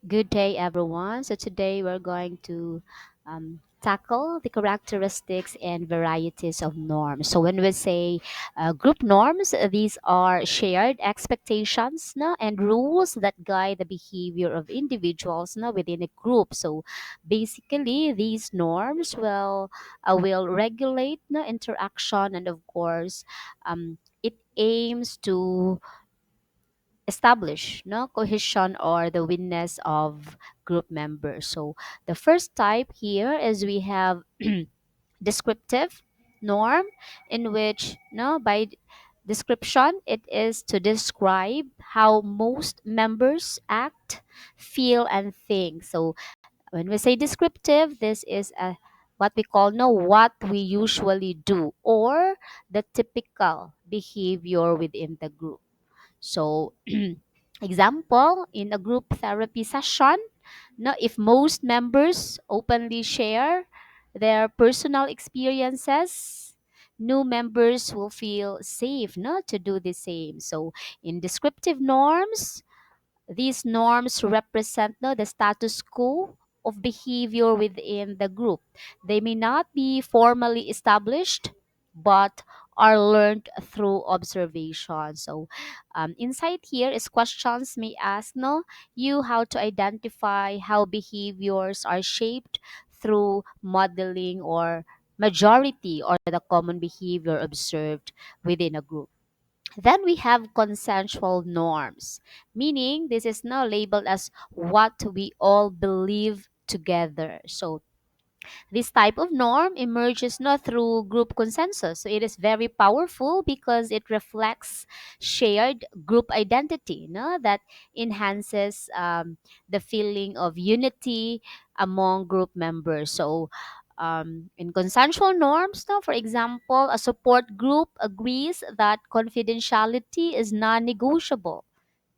Good day, everyone. So today we're going to tackle the characteristics and varieties of norms. So when we say group norms, these are shared expectations no, and rules that guide the behavior of individuals no, within a group. So basically, these norms will regulate no, interaction, and of course, it aims to establish no cohesion or the willingness of group members. So the first type here is we have descriptive norm, in which no by description it is to describe how most members act, feel, and think. So when we say descriptive, this is a what we call no what we usually do, or the typical behavior within the group. So, example, in a group therapy session, no, if most members openly share their personal experiences, new members will feel safe no, to do the same. So, in descriptive norms, these norms represent no, the status quo of behavior within the group. They may not be formally established, but are learned through observation. So, insight here is questions may ask no, you how to identify how behaviors are shaped through modeling or majority or the common behavior observed within a group. Then we have consensual norms, meaning this is now labeled as what we all believe together. So this type of norm emerges not through group consensus. So it is very powerful because it reflects shared group identity no? That enhances the feeling of unity among group members. So in consensual norms, now, for example, a support group agrees that confidentiality is non-negotiable,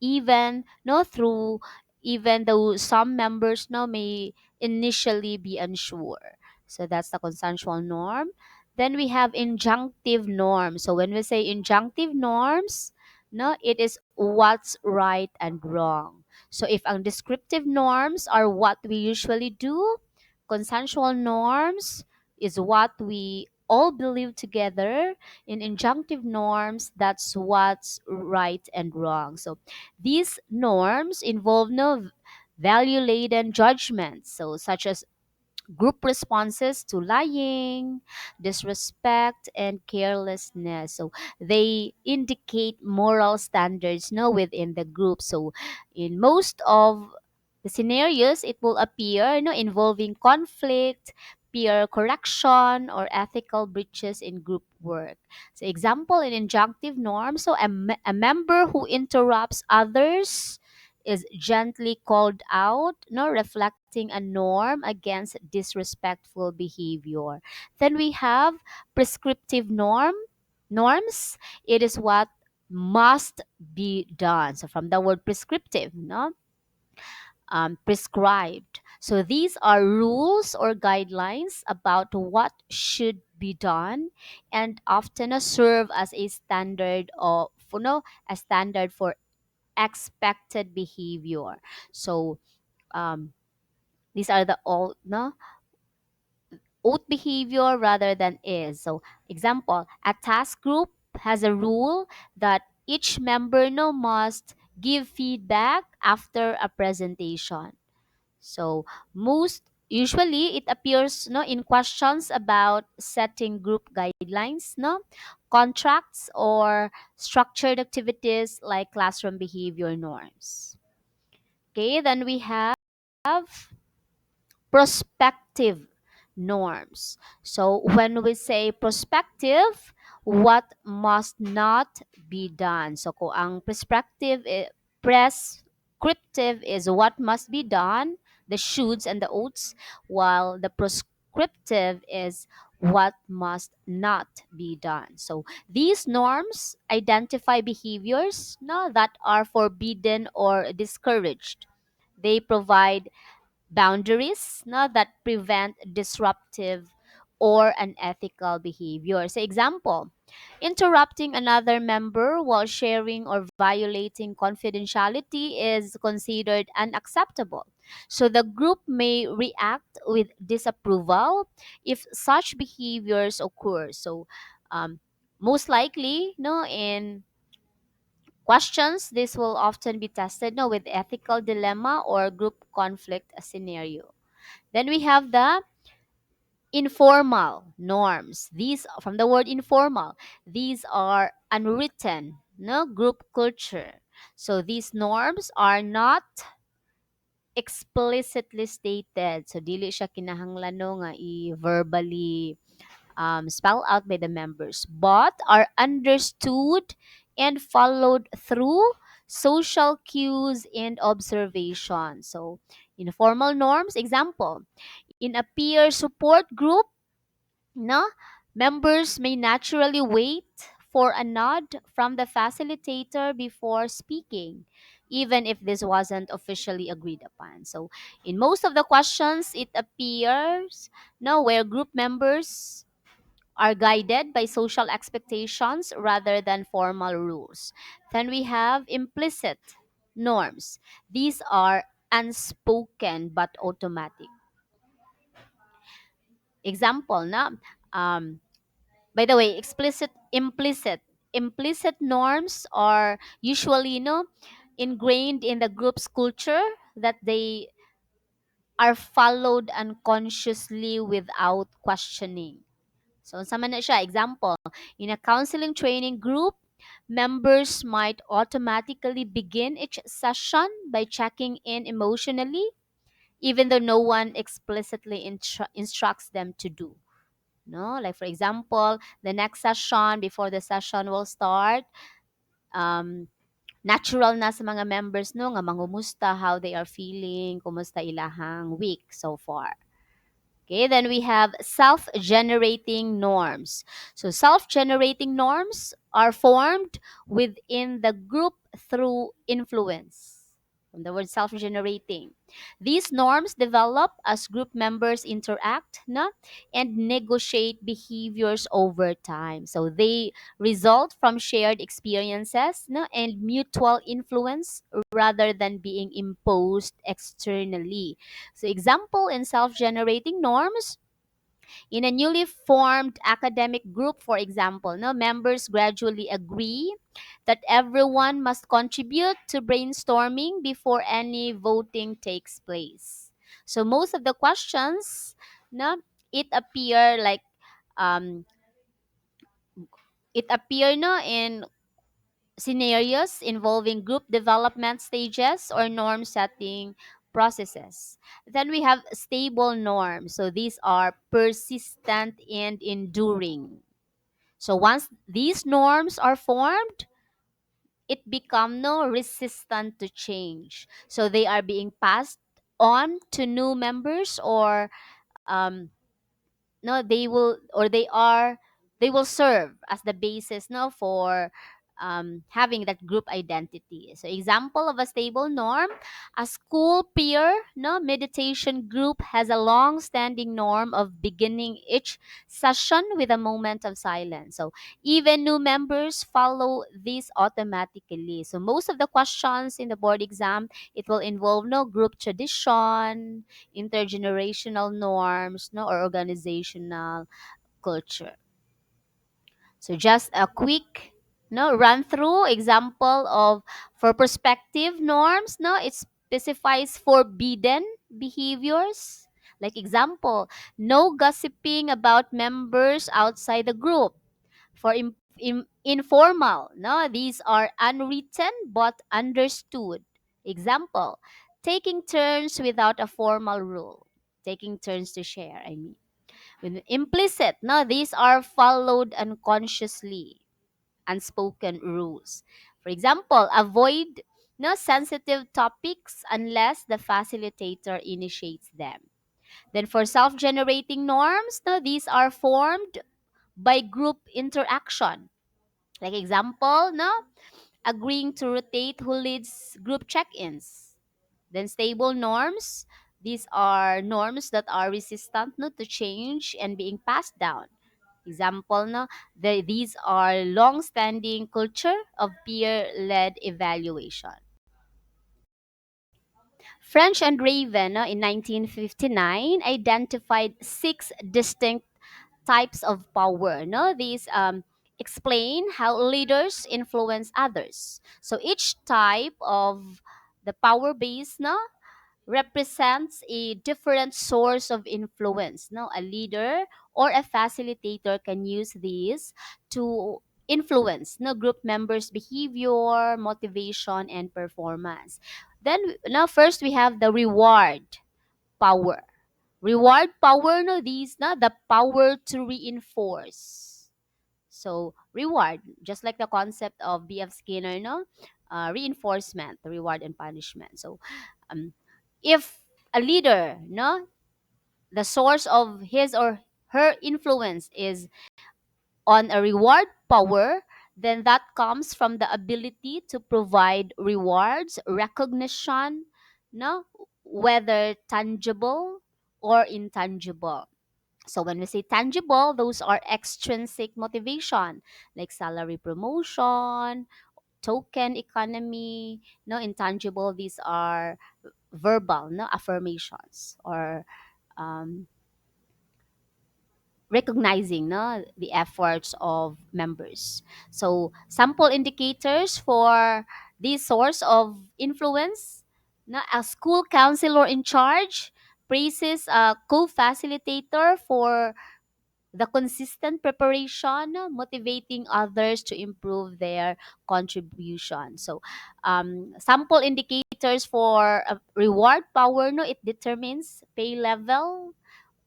even no through even though some members no may initially be unsure. So that's the consensual norm. Then we have injunctive norms. So when we say injunctive norms, no, it is what's right and wrong. So if ang descriptive norms are what we usually do, consensual norms is what we all believe together. In injunctive norms, that's what's right and wrong. So these norms involve no value laden judgments, so such as group responses to lying, disrespect, and carelessness. So they indicate moral standards no within the group. So in most of the scenarios, it will appear no involving conflict, peer correction, or ethical breaches in group work. So example in injunctive norms, so a member who interrupts others is gently called out, no reflecting a norm against disrespectful behavior. Then we have prescriptive norms. It is what must be done. So from the word prescriptive, no, prescribed. So these are rules or guidelines about what should be done, and often serve as a standard of no a standard for expected behavior. So um, these are the old no ought behavior rather than is. So example, a task group has a rule that each member no must give feedback after a presentation. So most usually it appears no in questions about setting group guidelines, no contracts or structured activities like classroom behavior norms. Okay, then we have prospective norms. So when we say prospective, what must not be done? So kung ang prescriptive is what must be done, the shoulds and the oughts, while the prescriptive is what must not be done. So these norms identify behaviors no, that are forbidden or discouraged. They provide boundaries no, that prevent disruptive or unethical behavior. So, example, interrupting another member while sharing or violating confidentiality is considered unacceptable. So, the group may react with disapproval if such behaviors occur. So, um, most likely, no, in questions, this will often be tested no, with ethical dilemma or group conflict scenario. Then we have the informal norms. These, from the word informal, these are unwritten no, group culture. So these norms are not explicitly stated. So dili siya kinahanglan no, nga i-verbally spelled out by the members, but are understood and followed through social cues and observation. So, informal norms, example, in a peer support group, no, members may naturally wait for a nod from the facilitator before speaking, even if this wasn't officially agreed upon. So, in most of the questions, it appears no, where group members are guided by social expectations rather than formal rules. Then we have implicit norms. These are unspoken but automatic. Example, na, um, by the way, implicit norms are usually, ingrained in the group's culture that they are followed unconsciously without questioning. So, sama na siya. Example, in a counseling training group, members might automatically begin each session by checking in emotionally, even though no one explicitly instructs them to do. No, like for example, the next session before the session will start, um, natural na sa mga members no nga mangumusta how they are feeling, kumusta ilahang week so far. Okay, then we have self generating norms. So, self generating norms are formed within the group through influence. From the word self generating. These norms develop as group members interact na, and negotiate behaviors over time. So, they result from shared experiences na, and mutual influence rather than being imposed externally. So, example in self generating norms, in a newly formed academic group, for example, no, members gradually agree that everyone must contribute to brainstorming before any voting takes place. So, most of the questions, no, it appear like um, it appear no, in scenarios involving group development stages or norm setting processes. Then we have stable norms. So these are persistent and enduring. So once these norms are formed, it become no resistant to change. So they are being passed on to new members or um, no they will or they will serve as the basis no for having that group identity. So example of a stable norm, a school peer no meditation group has a long standing norm of beginning each session with a moment of silence. So even new members follow this automatically. So most of the questions in the board exam, it will involve no group tradition, intergenerational norms, no, or organizational culture. So just a quick no run through example of for perspective norms. No, it specifies forbidden behaviors. Like example, no gossiping about members outside the group. For informal, no, these are unwritten but understood. Example, taking turns without a formal rule. Taking turns to share, I mean. With implicit, no, these are followed unconsciously, unspoken rules. For example, avoid no sensitive topics unless the facilitator initiates them. Then for self-generating norms, no, these are formed by group interaction. Like example, no, agreeing to rotate who leads group check-ins. Then stable norms. These are norms that are resistant no, to change and being passed down. Example, no, these are long-standing culture of peer-led evaluation. French and Raven no, in 1959 identified six distinct types of power. No, these explain how leaders influence others. So each type of the power base no, represents a different source of influence. No, a leader or a facilitator can use these to influence no group members' behavior, motivation, and performance. Then now first we have the reward power. Reward power no these na the power to reinforce. So reward, just like the concept of B.F. Skinner, no, reinforcement, the reward and punishment. So um, if a leader, no, the source of his or her influence is on a reward power, then that comes from the ability to provide rewards, recognition, no, whether tangible or intangible. So when we say tangible, those are extrinsic motivation like salary promotion, token economy. No, intangible, these are verbal, no, affirmations or um, recognizing no, the efforts of members. So sample indicators for this source of influence. No, a school counselor in charge praises a co-facilitator for the consistent preparation, no, motivating others to improve their contribution. So, sample indicators for reward power, no, it determines pay level,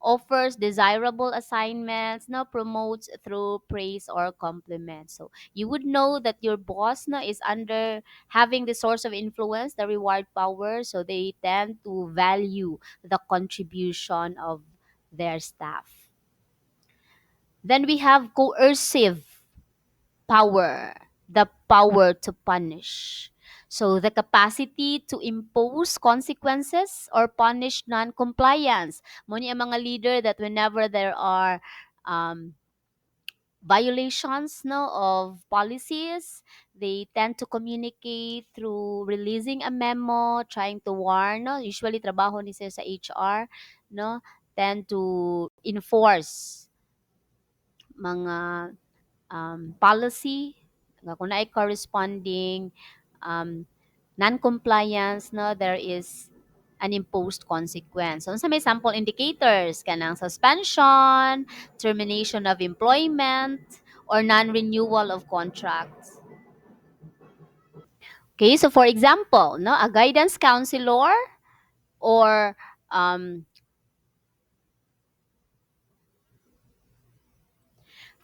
offers desirable assignments, no, promotes through praise or compliment. So, you would know that your boss, no, is under having the source of influence, the reward power. So, they tend to value the contribution of their staff. Then we have coercive power, the power to punish. So the capacity to impose consequences or punish non-compliance. Muni ang mga leader that whenever there are um, violations no, of policies, they tend to communicate through releasing a memo, trying to warn. No? Usually, trabaho ni sir sa HR, no? Tend to enforce mga policy nga kung na corresponding um, non-compliance no there is an imposed consequence. So sa may sample indicators kanang suspension, termination of employment, or non-renewal of contracts. Okay, so for example, no, a guidance counselor or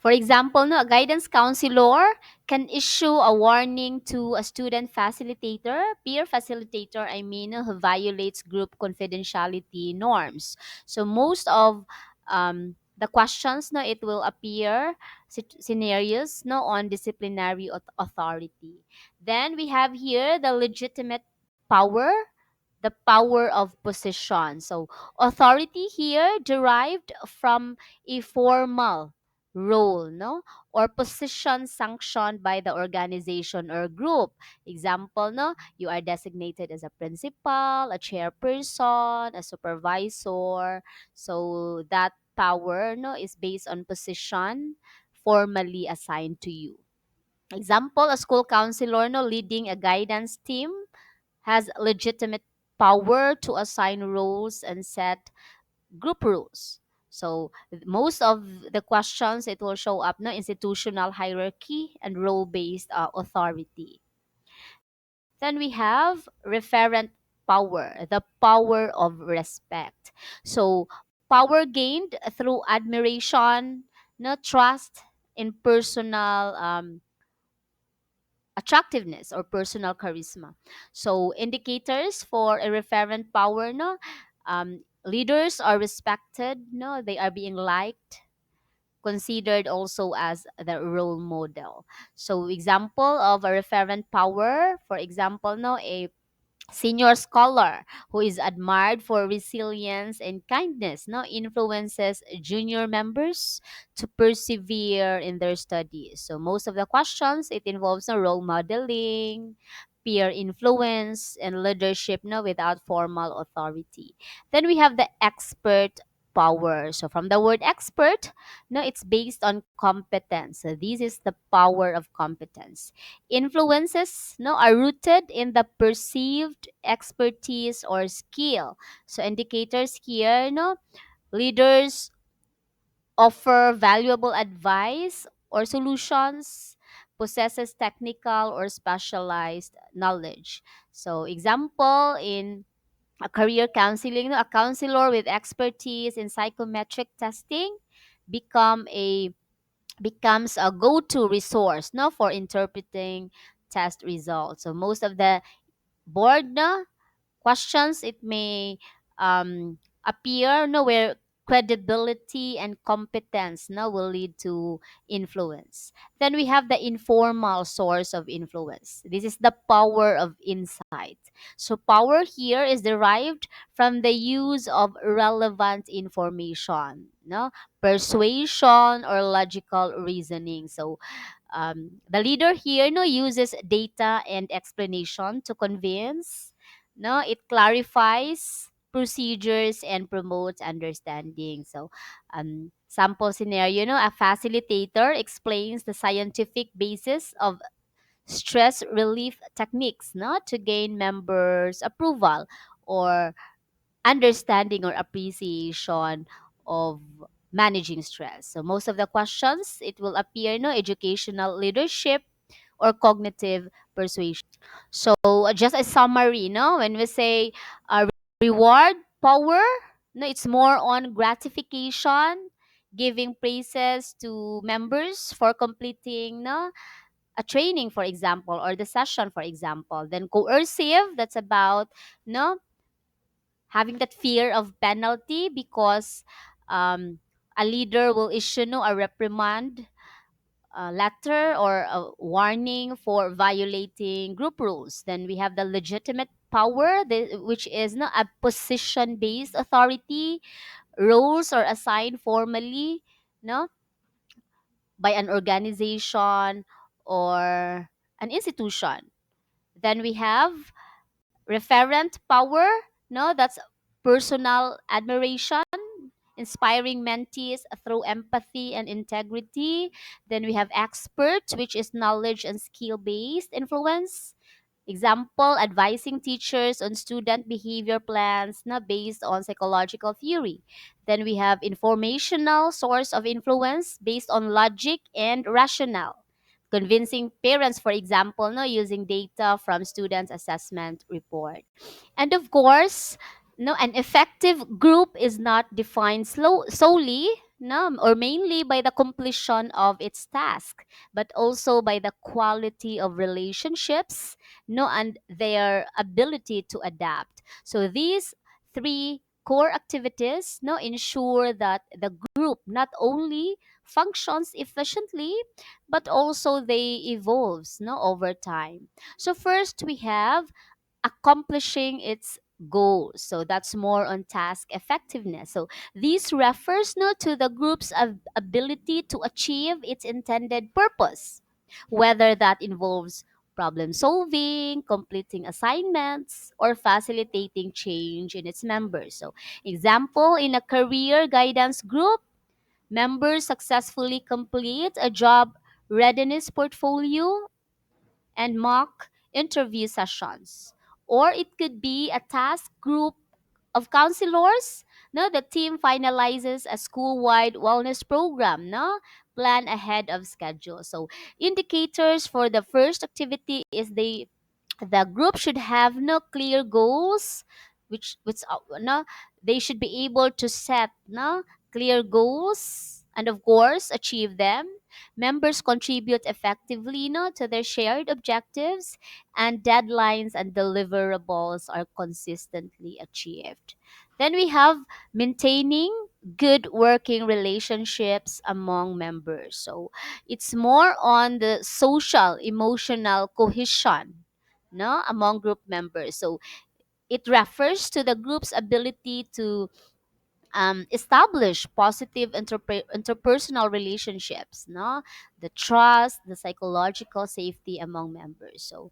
for example, no, a guidance counselor can issue a warning to a student facilitator, peer facilitator, I mean, who violates group confidentiality norms. So most of the questions, no, it will appear scenarios, no, on disciplinary authority. Then we have here the legitimate power, the power of position. So authority here derived from a formal role, no, or position sanctioned by the organization or group. Example, no, you are designated as a principal, a chairperson, a supervisor. So that power, no, is based on position formally assigned to you. Example, a school counselor, no, leading a guidance team has legitimate power to assign roles and set group rules. So most of the questions it will show up no institutional hierarchy and role-based authority. Then we have referent power, the power of respect. So power gained through admiration, no trust in personal attractiveness or personal charisma. So indicators for a referent power, no, leaders are respected, no, they are being liked, considered also as the role model. So example of a referent power, for example, no, a Senior scholar who is admired for resilience and kindness, no, influences junior members to persevere in their studies. So most of the questions, it involves no role modeling, peer influence, and leadership, no, without formal authority. Then we have the expert power. So from the word expert, no, it's based on competence. So this is the power of competence. Influences, no, are rooted in the perceived expertise or skill. So indicators here, no, leaders offer valuable advice or solutions, possesses technical or specialized knowledge. So example in a career counseling, no, a counselor with expertise in psychometric testing become a becomes a go-to resource, no, for interpreting test results. So most of the board, no, questions, it may appear, no, where credibility and competence, no, will lead to influence. Then we have the informal source of influence. This is the power of insight. So power here is derived from the use of relevant information, no, persuasion or logical reasoning. So the leader here, no, uses data and explanation to convince, no, it clarifies procedures and promotes understanding. So sample scenario, no, a facilitator explains the scientific basis of stress relief techniques, no, to gain members approval or understanding or appreciation of managing stress. So most of the questions, it will appear, no, educational leadership or cognitive persuasion. So just a summary, no, when we say reward power, no, it's more on gratification, giving praises to members for completing, no, a training, for example, or the session, for example. Then coercive, that's about, no, having that fear of penalty because um, a leader will issue, no, a reprimand, a letter or a warning for violating group rules. Then we have the legitimate power, which is, no, a position based authority. Roles are assigned formally, no, by an organization or an institution. Then we have referent power, no, that's personal admiration, inspiring mentees through empathy and integrity. Then we have expert, which is knowledge and skill based influence. Example, advising teachers on student behavior plans, na, based on psychological theory. Then we have informational source of influence based on logic and rationale. Convincing parents, for example, no, using data from students' assessment report. And of course, no, an effective group is not defined solely, no, or mainly by the completion of its task, but also by the quality of relationships, no, and their ability to adapt. So these three core activities, no, ensure that the group not only functions efficiently but also they evolves, no, over time. So first we have accomplishing its goals. So that's more on task effectiveness. So this refers now to the group's ability to achieve its intended purpose, whether that involves problem solving, completing assignments, or facilitating change in its members. So example, in a career guidance group, members successfully complete a job readiness portfolio and mock interview sessions. Or it could be a task group of counselors. No, the team finalizes a school-wide wellness program. No, plan ahead of schedule. So indicators for the first activity is the group should have no clear goals, which no, they should be able to set no clear goals and of course achieve them. Members contribute effectively, no, to their shared objectives, and deadlines and deliverables are consistently achieved. Then we have maintaining good working relationships among members. So it's more on the social emotional cohesion, no, among group members. So It refers to the group's ability to establish positive interpersonal relationships, no, the trust, the psychological safety among members. So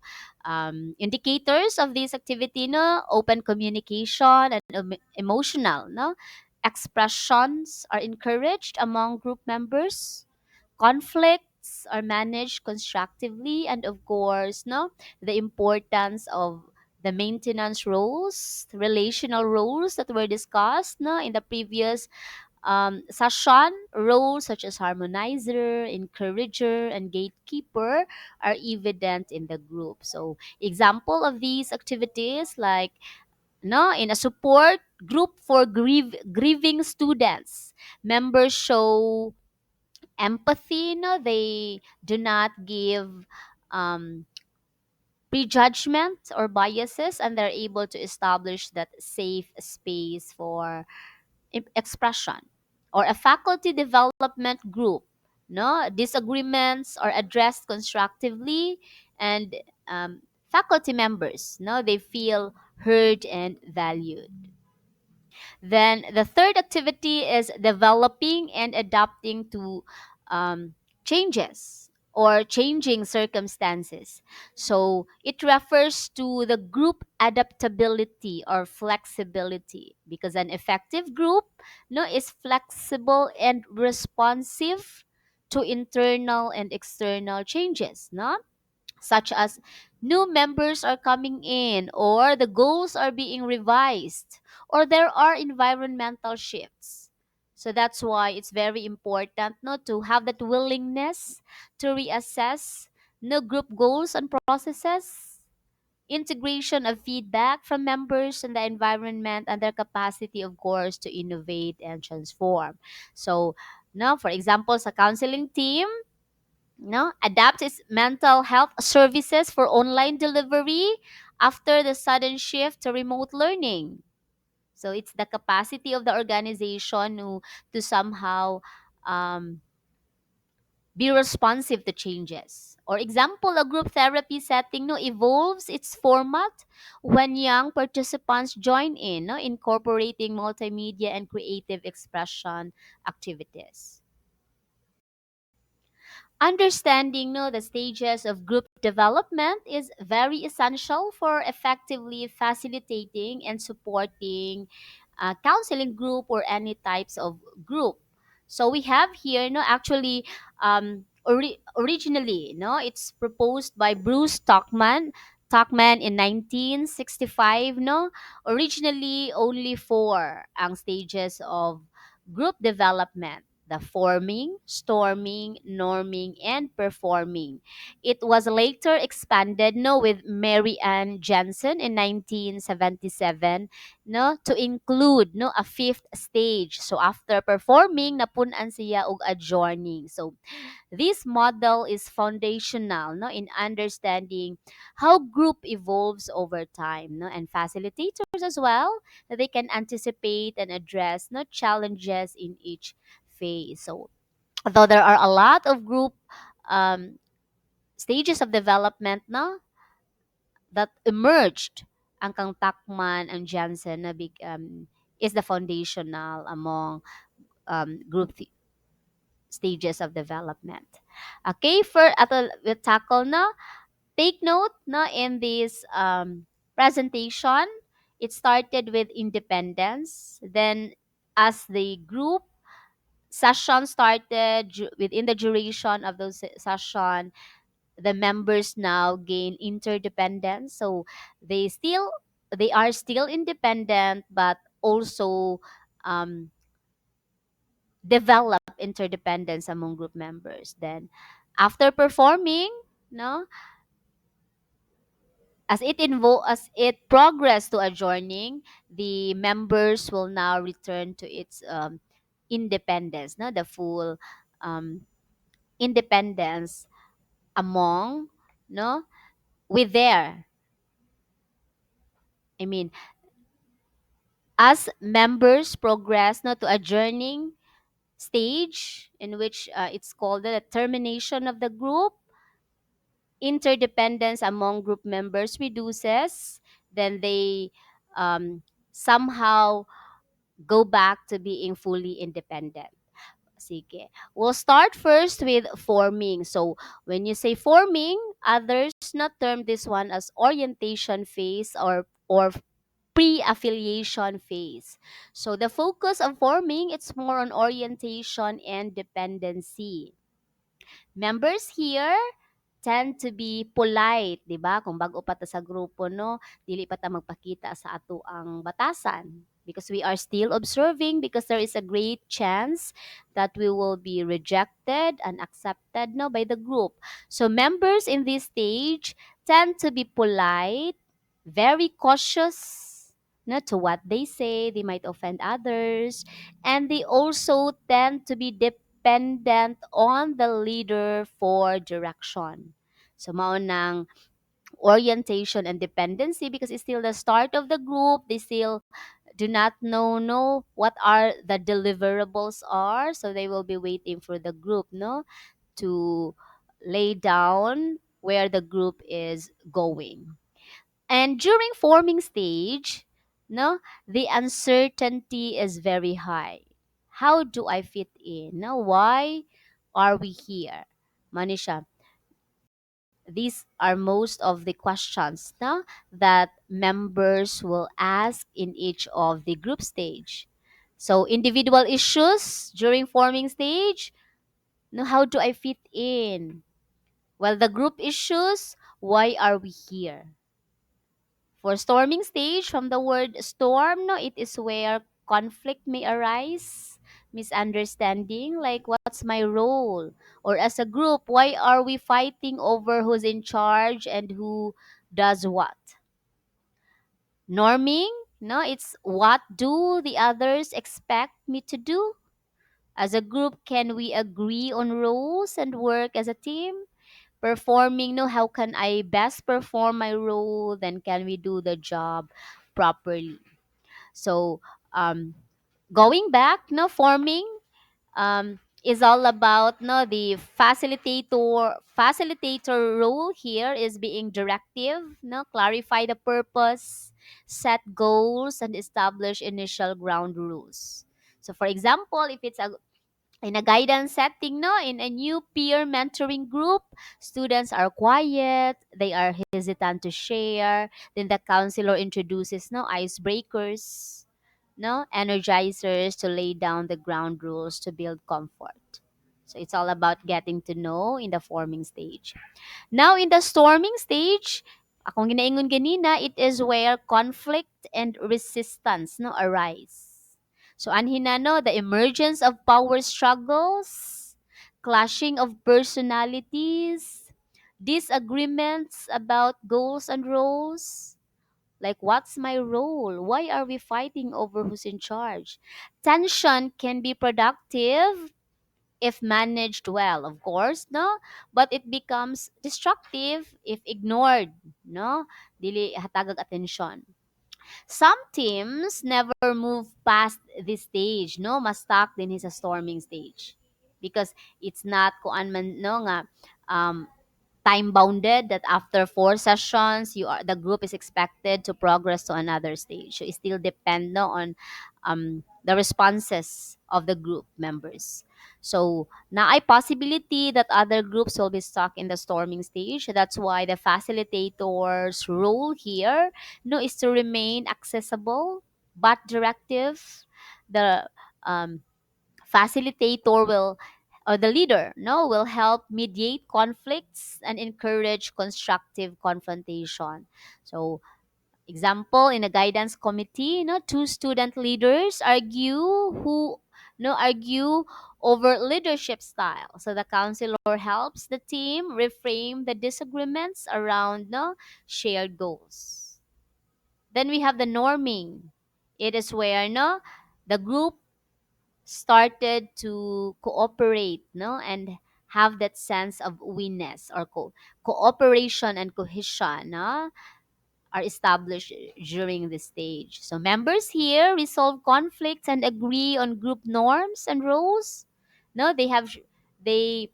indicators of this activity, no, open communication and emotional, no, expressions are encouraged among group members, conflicts are managed constructively, and of course, no, the importance of the maintenance roles, relational roles that were discussed, no, in the previous session. Roles such as harmonizer, encourager, and gatekeeper are evident in the group. So example of these activities, like, no, in a support group for grieving students, members show empathy, no, they do not give um, prejudgment or biases, and they're able to establish that safe space for expression. Or a faculty development group, no, disagreements are addressed constructively, and faculty members, no, they feel heard and valued. Then the third activity is developing and adapting to changes or changing circumstances. So it refers to the group adaptability or flexibility, because an effective group, no, is flexible and responsive to internal and external changes, no, such as new members are coming in, or the goals are being revised, or there are environmental shifts. So that's why it's very important, no, to have that willingness to reassess no group goals and processes, integration of feedback from members and the environment, and their capacity, of course, to innovate and transform. So now, for example, sa counseling team, no, adapt its mental health services for online delivery after the sudden shift to remote learning. So it's the capacity of the organization to somehow um, be responsive to changes. Or example, a group therapy setting, no, evolves its format when young participants join in, no, incorporating multimedia and creative expression activities. Understanding, no, the stages of group development is very essential for effectively facilitating and supporting counseling group or any types of group. So we have here, no, actually, originally, no, it's proposed by Bruce Tuckman in 1965, no. Originally, only four ang stages of group development: the forming, storming, norming, and performing. It was later expanded, no, with Mary Ann Jensen in 1977, no, to include, no, a fifth stage. So after performing, napunan siya og adjourning. So this model is foundational, no, in understanding how group evolves over time, no, and facilitators as well, they can anticipate and address, no, challenges in each phase. So though there are a lot of group um, stages of development, no, that emerged, ang kang Takman and Jansen na is the foundational among group stages of development. Okay, for ato we tackle na, take note na in this presentation, it started with independence. Then as the group session started, within the duration of those session, the members now gain interdependence. So they still they are still independent, but also um, develop interdependence among group members. Then after performing, no, as it progress to adjourning, the members will now return to its independence, no, the full um, independence among, no, with their, I mean, as members progress, no, to adjourning stage, in which it's called the termination of the group, interdependence among group members reduces. Then they somehow go back to being fully independent. Sige. We'll start first with forming. So, when you say forming, others not term this one as orientation phase or pre-affiliation phase. So, the focus of forming, it's more on orientation and dependency. Members here tend to be polite, 'di ba? Kung bago pa ta sa grupo, no, dili pa ta magpakita sa ato ang batasan because we are still observing because there is a great chance that we will be rejected and accepted no by the group. So members in this stage tend to be polite, very cautious no, to what they say, they might offend others, and they also tend to be dependent on the leader for direction. So mao nang orientation and dependency because it's still the start of the group. They still do not know what are the deliverables are. So they will be waiting for the group no to lay down where the group is going. And during forming stage, no, the uncertainty is very high. How do I fit in? No, why are we here? Manisha, these are most of the questions no, that members will ask in each of the group stage. So individual issues during forming stage, no, how do I fit in? Well, the group issues, why are we here? For storming stage, from the word storm, no, it is where conflict may arise, misunderstanding, like what's my role? Or as a group, why are we fighting over who's in charge and who does what? Norming, no, it's what do the others expect me to do? As a group, can we agree on roles and work as a team? Performing, no, how can I best perform my role? Then can we do the job properly? So, um, going back, no, forming is all about no the facilitator role here is being directive, no, clarify the purpose, set goals, and establish initial ground rules. So, for example, if it's a in a guidance setting no in a new peer mentoring group, students are quiet, they are hesitant to share, then the counselor introduces no icebreakers, no energizers to lay down the ground rules to build comfort. So it's all about getting to know in the forming stage. Now, in the storming stage, akong ginaingon ganina, it is where conflict and resistance no arise. So, anhin na no, the emergence of power struggles, clashing of personalities, disagreements about goals and roles. Like, what's my role? Why are we fighting over who's in charge? Tension can be productive if managed well, of course, no? But it becomes destructive if ignored, no? Dili hatagag atensyon. Some teams never move past this stage, no? Mas stuck din sa storming stage. Because it's not kuan man no nga um time bounded that after 4 sessions the group is expected to progress to another stage, so it still depend no on the responses of the group members. So na ay possibility that other groups will be stuck in the storming stage. That's why the facilitator's role here no is to remain accessible but directive. The um, facilitator will or the leader no will help mediate conflicts and encourage constructive confrontation. So example, in a guidance committee, two student leaders argue over leadership style. So the counselor helps the team reframe the disagreements around shared goals. Then we have the norming. It is where the group started to cooperate and have that sense of oneness or cooperation and cohesion are established during this stage. So members here resolve conflicts and agree on group norms and roles. No, they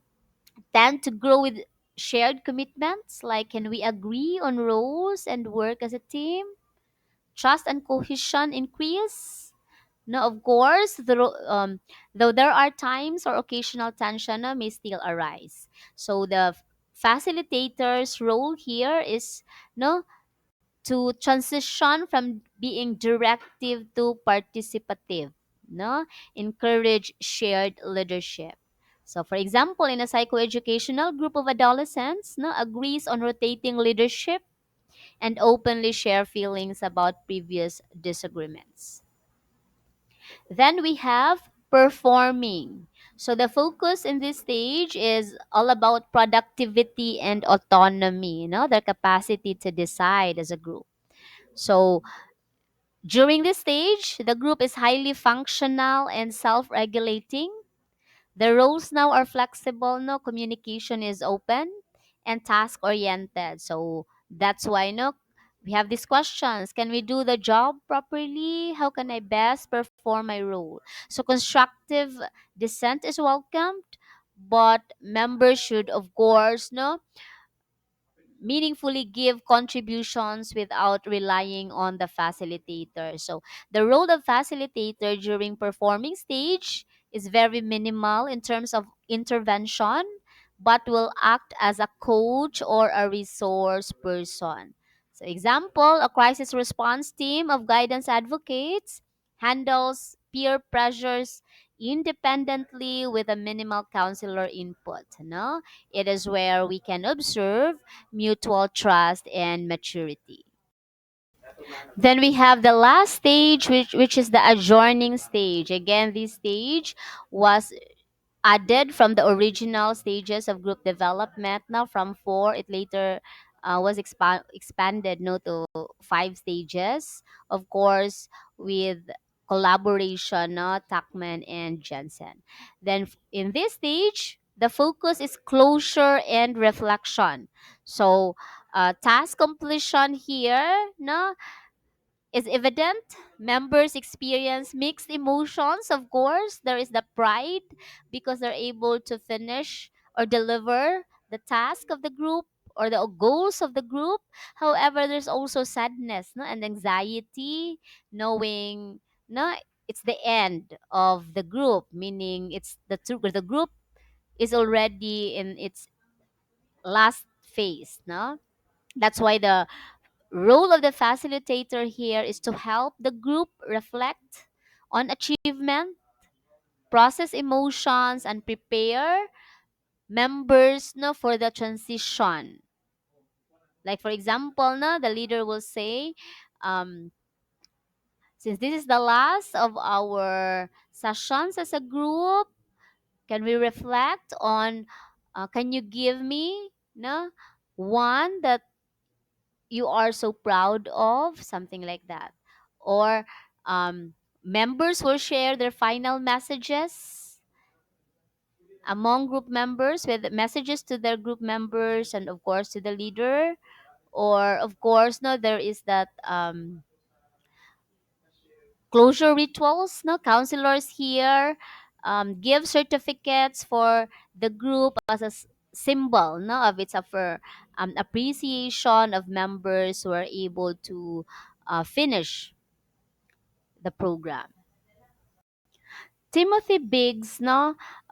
tend to grow with shared commitments like can we agree on roles and work as a team. trust and cohesion increase. Now, of course, though there are times or occasional tension may still arise. So the facilitator's role here is no to transition from being directive to participative. No, encourage shared leadership. So, for example, in a psychoeducational group of adolescents, no, agrees on rotating leadership and openly share feelings about previous disagreements. Then we have performing. So the focus in this stage is all about productivity and autonomy, their capacity to decide as a group. So during this stage, the group is highly functional and self-regulating. The roles now are flexible, no communication is open and task oriented. So that's why we have these questions. Can we do the job properly? How can I best perform my role? So constructive dissent is welcomed, but members should of course meaningfully give contributions without relying on the facilitator. So the role of facilitator during performing stage is very minimal in terms of intervention, but will act as a coach or a resource person. So example, a crisis response team of guidance advocates handles peer pressures independently with a minimal counselor input. No? It is where we can observe mutual trust and maturity. Then we have the last stage, which is the adjourning stage. Again, this stage was added from the original stages of group development. Now, from four, it later was expanded to five stages. Of course, with collaboration, Tuckman and Jensen. Then, in this stage, the focus is closure and reflection. So, task completion here, is evident. Members experience mixed emotions, of course. There is the pride because they're able to finish or deliver the task of the group or the goals of the group. However, there's also sadness, and anxiety, knowing no, it's the end of the group, meaning the group is already in its last phase. No? That's why the role of the facilitator here is to help the group reflect on achievement, process emotions, and prepare members for the transition. Like for example, the leader will say, um, since this is the last of our sessions as a group, can we reflect on? Can you give me one that you are so proud of, something like that, or um, members will share their final messages among group members with messages to their group members and of course to the leader, or of course there is that closure rituals. Counselors here give certificates for the group as a symbol of its appreciation of members who are able to finish the program. Timothy Biggs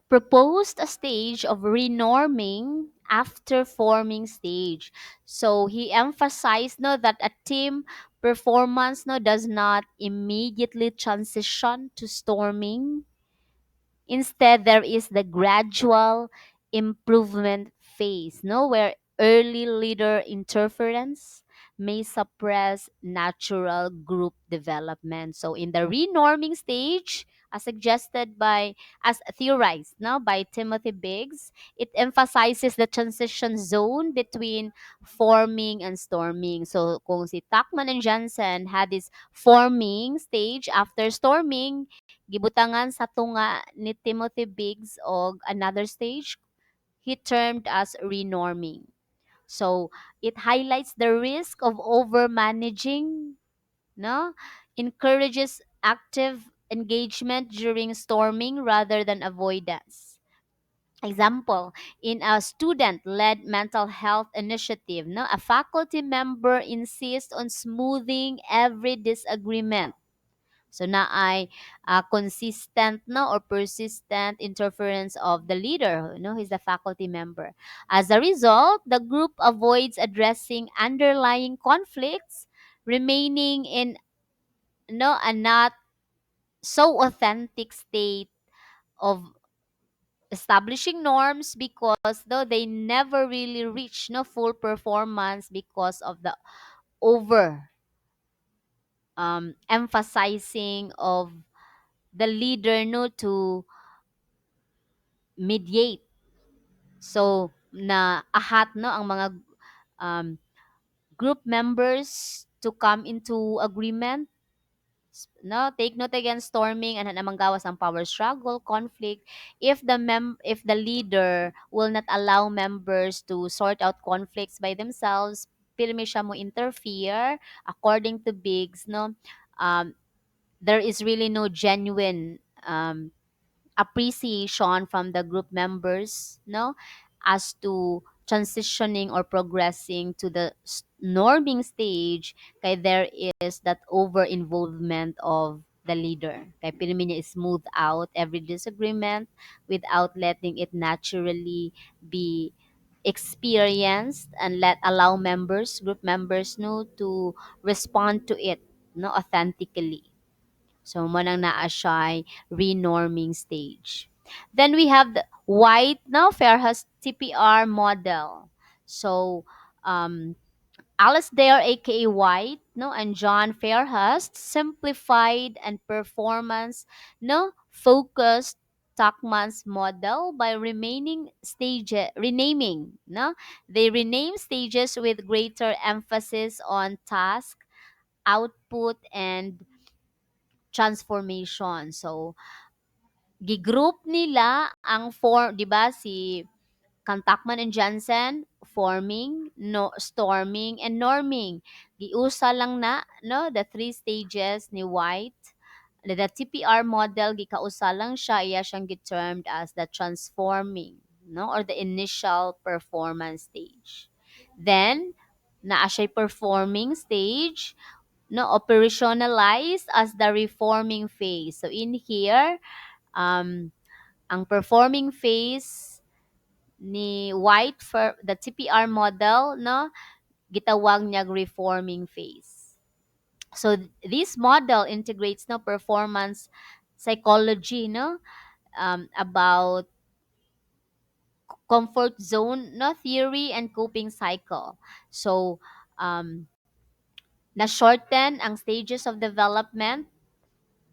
proposed a stage of renorming after forming stage. So he emphasized that a team performance does not immediately transition to storming. Instead, there is the gradual improvement phase, where early leader interference may suppress natural group development. So, in the renorming stage, as theorized by Timothy Biggs, it emphasizes the transition zone between forming and storming. So, kung si Tuckman and Johnson had this forming stage after storming, gibutangan sa tunga ni Timothy Biggs og another stage he termed as renorming. So it highlights the risk of over managing, no? Encourages active engagement during storming rather than avoidance. Example, in a student-led mental health initiative, no, a faculty member insists on smoothing every disagreement. So na ay consistent no or persistent interference of the leader, he's the faculty member. As a result, the group avoids addressing underlying conflicts, remaining in a not so authentic state of establishing norms, because though they never really reach no full performance because of the over emphasizing of the leader no to mediate. So na ahat no ang mga um, group members to come into agreement. No, take note again, storming and namang gawas ang power struggle, conflict. If the leader will not allow members to sort out conflicts by themselves, pirmi siya mo interfere according to Biggs, no. Um, there is really no genuine appreciation from the group members, no, as to transitioning or progressing to the norming stage. Kay there is that over involvement of the leader, kay pinili niya smooth out every disagreement without letting it naturally be experienced, and let allow group members no to respond to it no authentically. So mo nang naa siya renorming stage. Then we have the White now Fairhurst TPR model. So um, Alice Dare aka White no and John Fairhurst simplified and performance no focused Tuckman's model by renaming no, they rename stages with greater emphasis on task, output, and transformation. So, gigroup nila ang form, 'di ba, si Kantakman and Jansen, forming, no, storming, and norming. Giusa lang na, no, the three stages ni White. The TPR model, gikausa lang siya, iya siyang gitermed as the transforming, no, or the initial performance stage. Then, naa siya performing stage, no, operationalized as the reforming phase. So in here, ang performing phase ni White for the TPR model, no, gitawag niya reforming phase. So this model integrates no performance psychology, no, about comfort zone no theory and coping cycle. So na shorten ang stages of development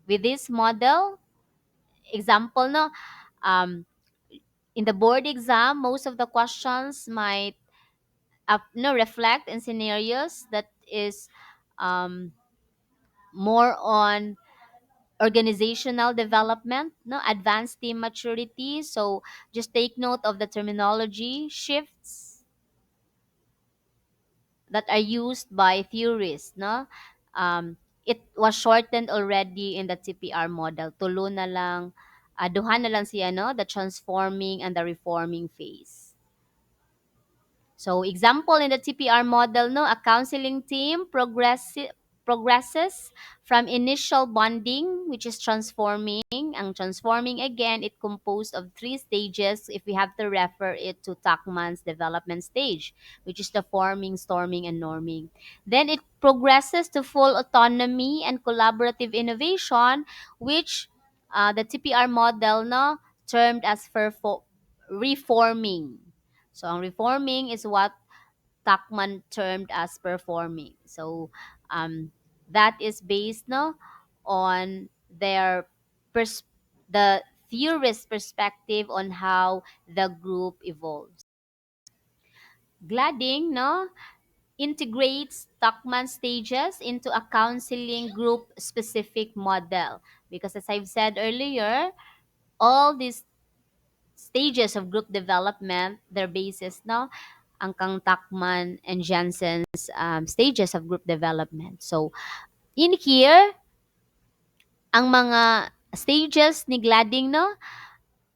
with this model. Example no, um, in the board exam, most of the questions might no reflect in scenarios that is um, more on organizational development, no advanced team maturity. So just take note of the terminology shifts that are used by theorists, no. It was shortened already in the TPR model. Tulo na lang, duha na lang siya, no, the transforming and the reforming phase. So, example in the TPR model, no, a counseling team progresses from initial bonding, which is transforming. Ang transforming again, it composed of three stages if we have to refer it to Tuckman's development stage, which is the forming, storming, and norming. Then it progresses to full autonomy and collaborative innovation, which the TPR model, no, termed as reforming. So, ang reforming is what Tuckman termed as performing. So, that is based no on their the theorist perspective on how the group evolves. Gladding no integrates Tuckman stages into a counseling group specific model, because as I've said earlier, all these stages of group development, their basis, no, ang kang Tuckman and Jansen's stages of group development. So, in here, ang mga stages ni Gladding, no,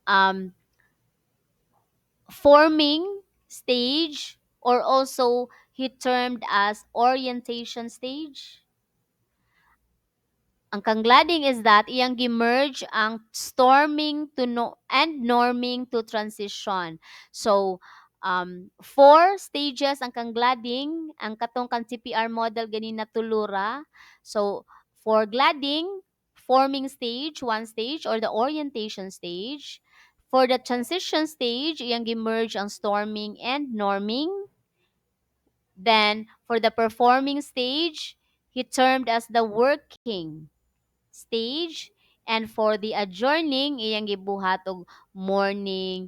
um, forming stage, or also he termed as orientation stage. Ang kanglading is that iyang gimerge ang storming to and norming to transition. So, four stages ang kanglading, ang katong kan CPR model ganin natulura. So, for gladding, forming stage, one stage, or the orientation stage. For the transition stage, iyang gimerge ang storming and norming. Then, for the performing stage, he termed as the working stage, and for the adjourning iyang gibuhat og morning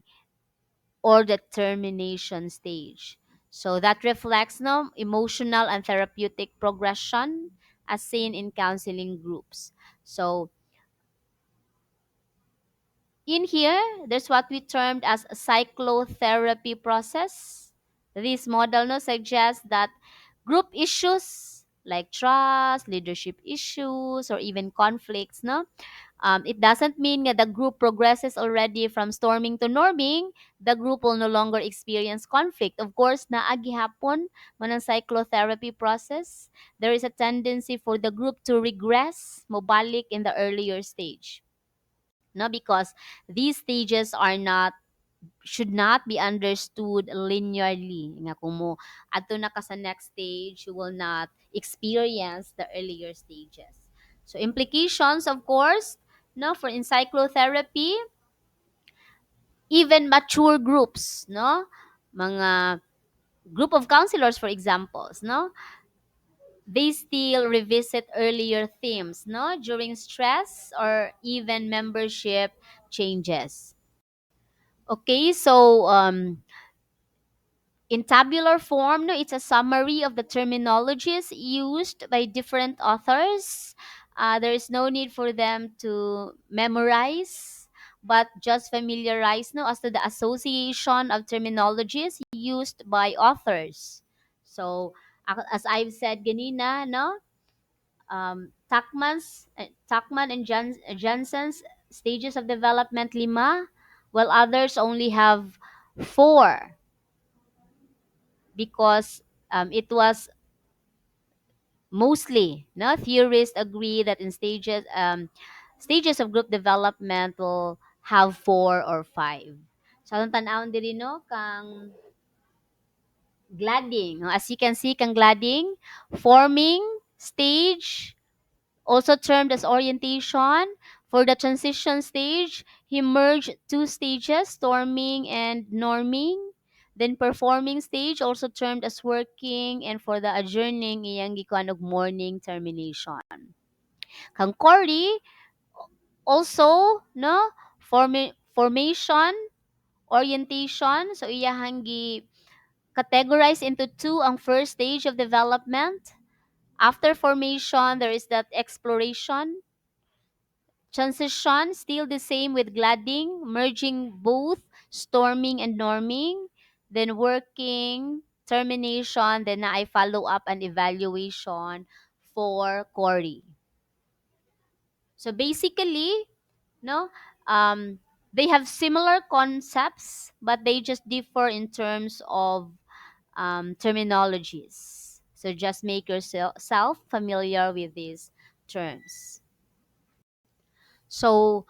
or the termination stage. So that reflects no emotional and therapeutic progression as seen in counseling groups. So in here, there's what we termed as a cyclotherapy process. This model no suggests that group issues like trust, leadership issues, or even conflicts, no, it doesn't mean that the group progresses already from storming to norming. The group will no longer experience conflict. Of course, naagihapon man ang cyclotherapy process. There is a tendency for the group to regress, mobalik in the earlier stage. No, because these stages are not should not be understood linearly. Nga kung mo adto na ka sa next stage, you will not experience the earlier stages. So implications, of course, no, for in psychotherapy, even mature groups, no, mga group of counselors, for examples, no, they still revisit earlier themes, no, during stress or even membership changes. Okay, so in tabular form, no, it's a summary of the terminologies used by different authors. There is no need for them to memorize, but just familiarize no, as to the association of terminologies used by authors. So, as I've said ganina, no, Tuckman and Jensen's stages of development lima, while others only have four because it was mostly no theorists agree that in stages of group development will have four or five. So atong tan-awon diri no kang gladding. No? As you can see kang gladding, forming stage, also termed as orientation. For the transition stage, he merged two stages, storming and norming. Then performing stage, also termed as working. And for the adjourning, iyang gikuan og morning termination. Kang Cory, also, no, formation, orientation. So iyahang gi categorized into two ang first stage of development. After formation, there is that exploration. Transition, still the same with gladding, merging both storming and norming, then working, termination, then na I follow up and evaluation for Cory. So basically, no, they have similar concepts, but they just differ in terms of terminologies. So just make yourself familiar with these terms. So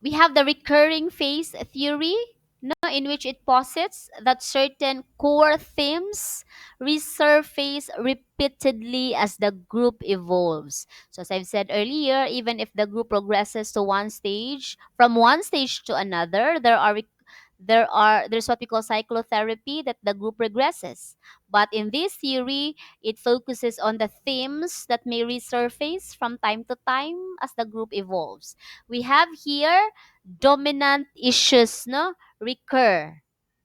we have the recurring phase theory, no, in which it posits that certain core themes resurface repeatedly as the group evolves. So as I've said earlier, even if the group progresses to one stage, from one stage to another, there's what we call cyclotherapy that the group regresses. But in this theory, it focuses on the themes that may resurface from time to time as the group evolves. We have here dominant issues, no, recur.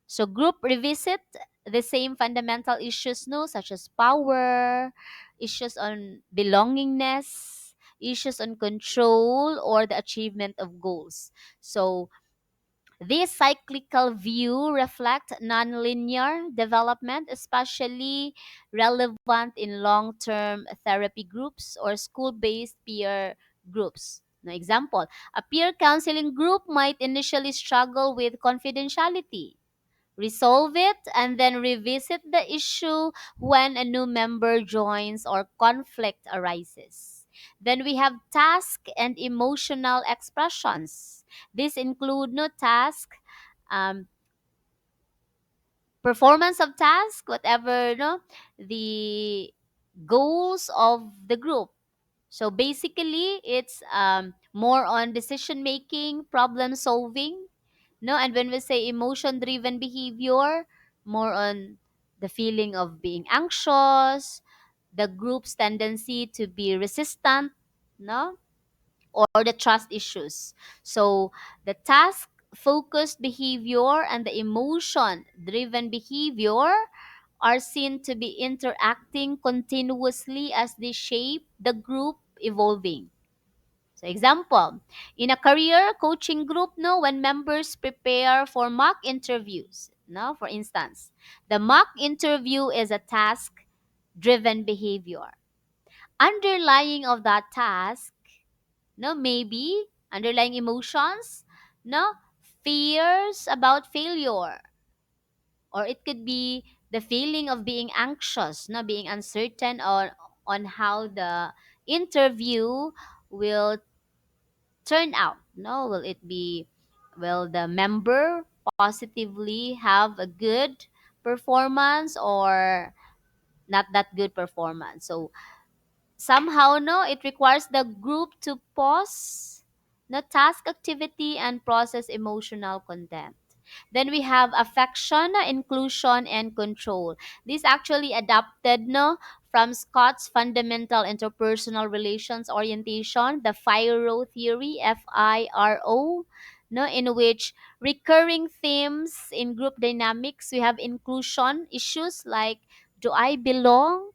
So group revisit the same fundamental issues, no, such as power, issues on belongingness, issues on control, or the achievement of goals. So this cyclical view reflects nonlinear development, especially relevant in long-term therapy groups or school-based peer groups. An example, a peer counseling group might initially struggle with confidentiality. resolve it, and then revisit the issue when a new member joins or conflict arises. Then we have task and emotional expressions. These include no task, um, performance of task, whatever no the goals of the group. So basically, it's more on decision making, problem solving, no. And when we say emotion driven behavior, more on the feeling of being anxious, the group's tendency to be resistant, no, or the trust issues. So the task focused behavior and the emotion driven behavior are seen to be interacting continuously as they shape the group evolving. So example, in a career coaching group, no, when members prepare for mock interviews, no, for instance, the mock interview is a task driven behavior. Underlying of that task, no, maybe underlying emotions, no, fears about failure, or it could be the feeling of being anxious, no, being uncertain on how the interview will turn out, no, will it be, will the member positively have a good performance or not that good performance. So somehow, no, it requires the group to pause the task activity and process emotional content. Then we have affection, inclusion, and control. This actually adapted, no, from Scott's fundamental interpersonal relations orientation, the FIRO theory, FIRO, no, in which recurring themes in group dynamics, we have inclusion issues like, do I belong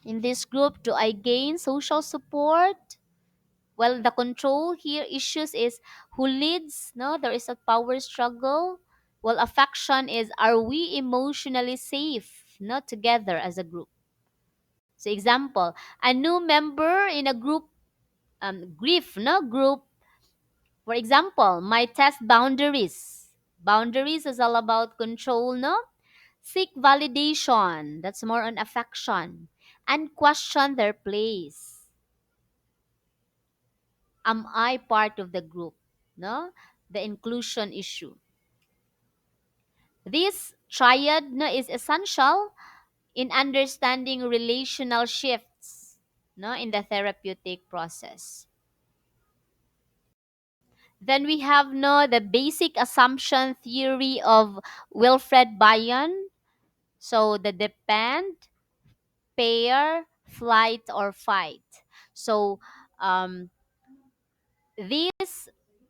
in this group? Do I gain social support? Well, the control here issues is who leads, no, there is a power struggle. Well, affection is, are we emotionally safe, no, together as a group? So example, a new member in a group, grief, no, group, for example, my test boundaries. Boundaries is all about control, no? Seek validation, that's more on affection, and question their place. Am I part of the group? No? The inclusion issue. This triad, no, is essential in understanding relational shifts, no, in the therapeutic process. Then we have, no, the basic assumption theory of Wilfred Bion. So the depend, pair, flight, or fight. So um, these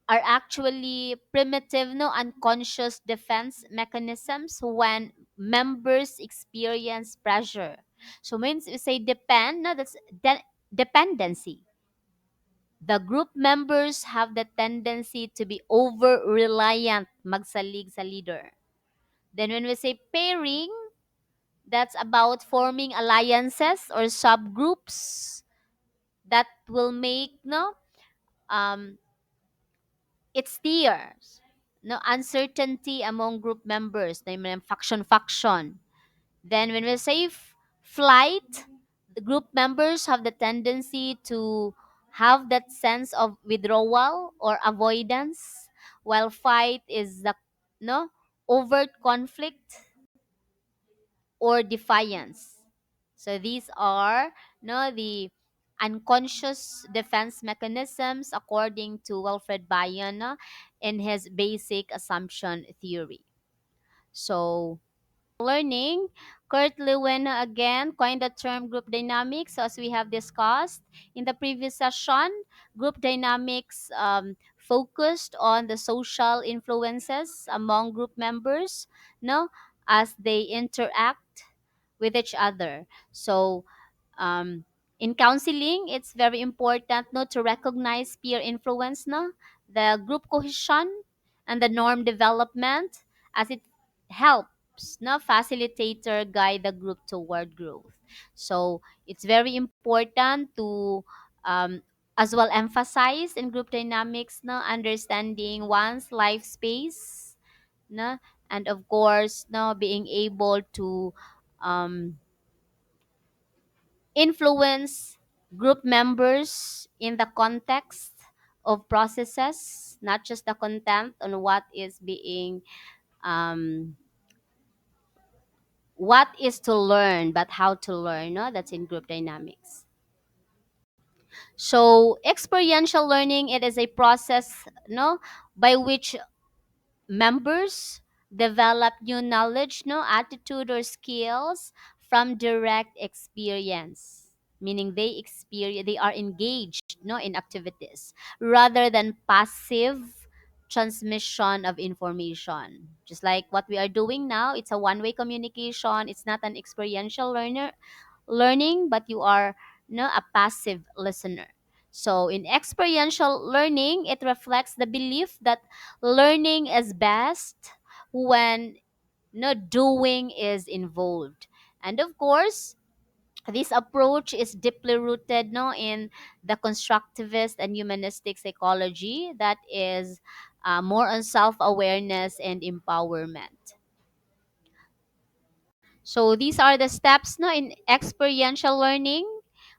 are actually primitive, no, unconscious defense mechanisms when members experience pressure. So means we say depend, no, that's dependency. The group members have the tendency to be over reliant, magsalig sa leader. Then when we say pairing, that's about forming alliances or subgroups that will make, no, um it steers, no, uncertainty among group members, namely faction. Then when we say flight, the group members have the tendency to have that sense of withdrawal or avoidance, while fight is the, no, overt conflict or defiance. So these are, no, the unconscious defense mechanisms according to Wilfred Bion, in his basic assumption theory. So learning, Kurt Lewin again coined the term group dynamics. So as we have discussed in the previous session, group dynamics focused on the social influences among group members, no, as they interact with each other. So um, in counseling, it's very important, no, to recognize peer influence, no, the group cohesion and the norm development, as it helps, no, facilitator guide the group toward growth. So it's very important to um, as well emphasize in group dynamics, no, understanding one's life space, no, and of course now being able to um, influence group members in the context of processes, not just the content on um, what is to learn, but how to learn. No, that's in group dynamics. So experiential learning, it is a process, no, by which members develop new knowledge, no, attitude or skills from direct experience, meaning they are engaged, no, in activities rather than passive transmission of information. Just like what we are doing now, it's a one-way communication. It's not an experiential learning, but you are, no, a passive listener. So in experiential learning, it reflects the belief that learning is best when, no, doing is involved. And of course, this approach is deeply rooted, no, in the constructivist and humanistic psychology that is more on self-awareness and empowerment. So these are the steps, no, in experiential learning.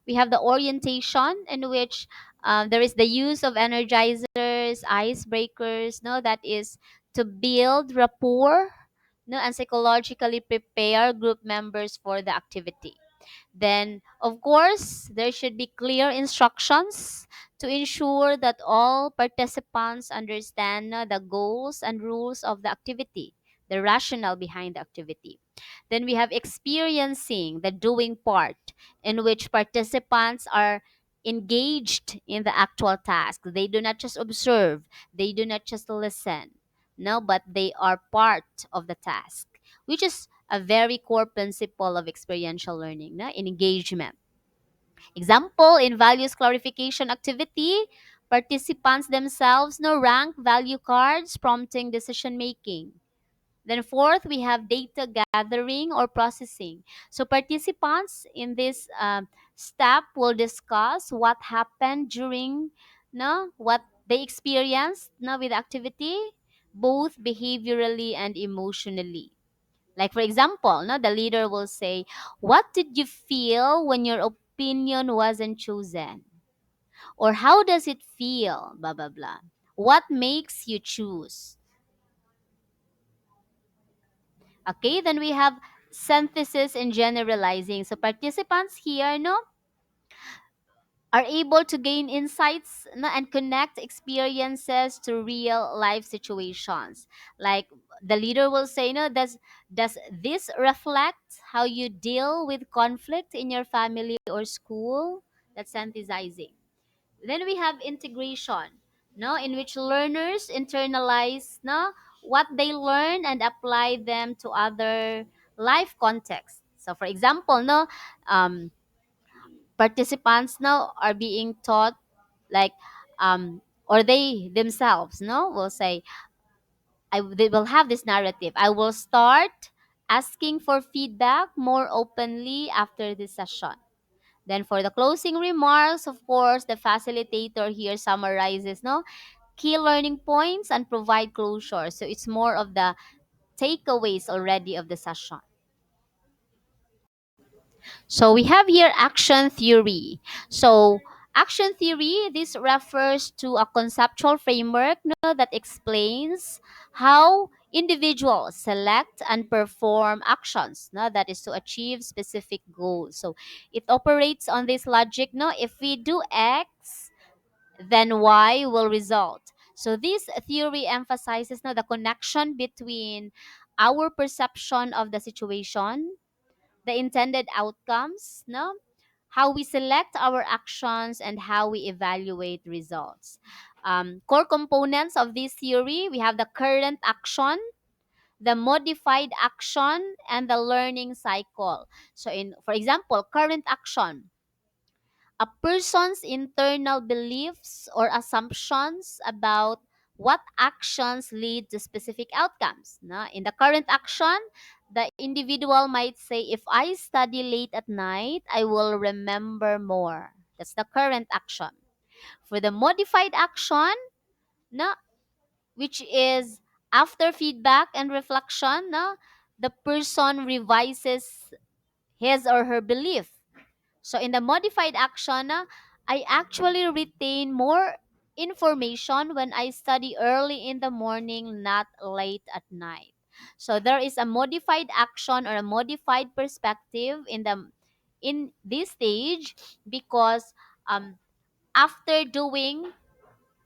We have the orientation in which there is the use of energizers, icebreakers, no, that is to build rapport, no, and psychologically prepare group members for the activity. Then, of course, there should be clear instructions to ensure that all participants understand the goals and rules of the activity, the rationale behind the activity. Then we have experiencing the doing part, in which participants are engaged in the actual task. They do not just observe, they do not just listen, no, but they are part of the task, which is a very core principle of experiential learning, no? In engagement. Example, in values clarification activity, participants themselves, no, rank value cards, prompting decision making. Then fourth, we have data gathering or processing. So participants in this step will discuss what happened during, no, what they experienced, no, with activity, both behaviorally and emotionally. Like for example, no, the leader will say, "What did you feel when your opinion wasn't chosen?" Or "How does it feel?" Blah blah blah. What makes you choose? Okay, then we have synthesis and generalizing. So participants here, no, are able to gain insights, no, and connect experiences to real life situations. Like the leader will say, no, does this reflect how you deal with conflict in your family or school? That's synthesizing. Then we have integration, no, in which learners internalize, no, what they learn and apply them to other life contexts. So for example, no, participants now are being taught, like or they themselves, no, will say, they will have this narrative: I will start asking for feedback more openly after this session. Then for the closing remarks, of course, the facilitator here summarizes, no, key learning points and provide closure. So it's more of the takeaways already of the session. So we have here action theory. So action theory, this refers to a conceptual framework, no, that explains how individuals select and perform actions, no, that is to achieve specific goals. So it operates on this logic, no, if we do X, then Y will result. So this theory emphasizes, no, the connection between our perception of the situation, the intended outcomes, no, how we select our actions, and how we evaluate results. Core components of this theory, we have the current action, the modified action, and the learning cycle. So in, for example, current action, a person's internal beliefs or assumptions about what actions lead to specific outcomes. No? In the current action, the individual might say, if I study late at night, I will remember more. That's the current action. For the modified action, no, which is After feedback and reflection, no, the person revises his or her belief. So in the modified action, I actually retain more information when I study early in the morning, not late at night. So there is a modified action or a modified perspective in this stage because um, after doing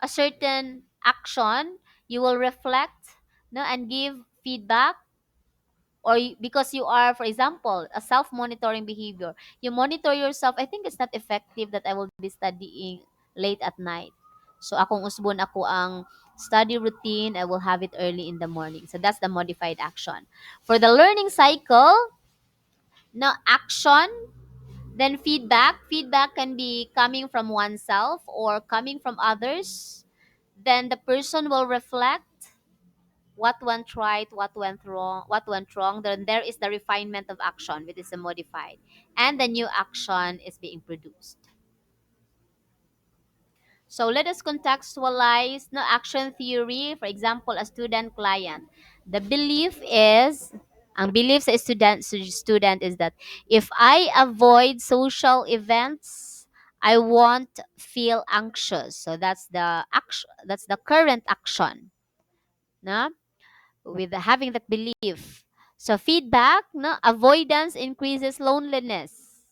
a certain action, you will reflect, no, and give feedback, or because you are, for example, a self-monitoring behavior, you monitor yourself. I think it's not effective that I will be studying late at night. So akong usbon ako ang study routine, I will have it early in the morning. So that's the modified action. For the learning cycle, no, action, then feedback can be coming from oneself or coming from others. Then the person will reflect what went right, what went wrong. Then there is the refinement of action, which is a modified, and the new action is being produced. So let us contextualize no action theory. For example, a student client. The belief is, ang belief sa student is that if I avoid social events, I won't feel anxious. So that's the action. That's the current action. No? With having that belief. So feedback, no, avoidance increases loneliness.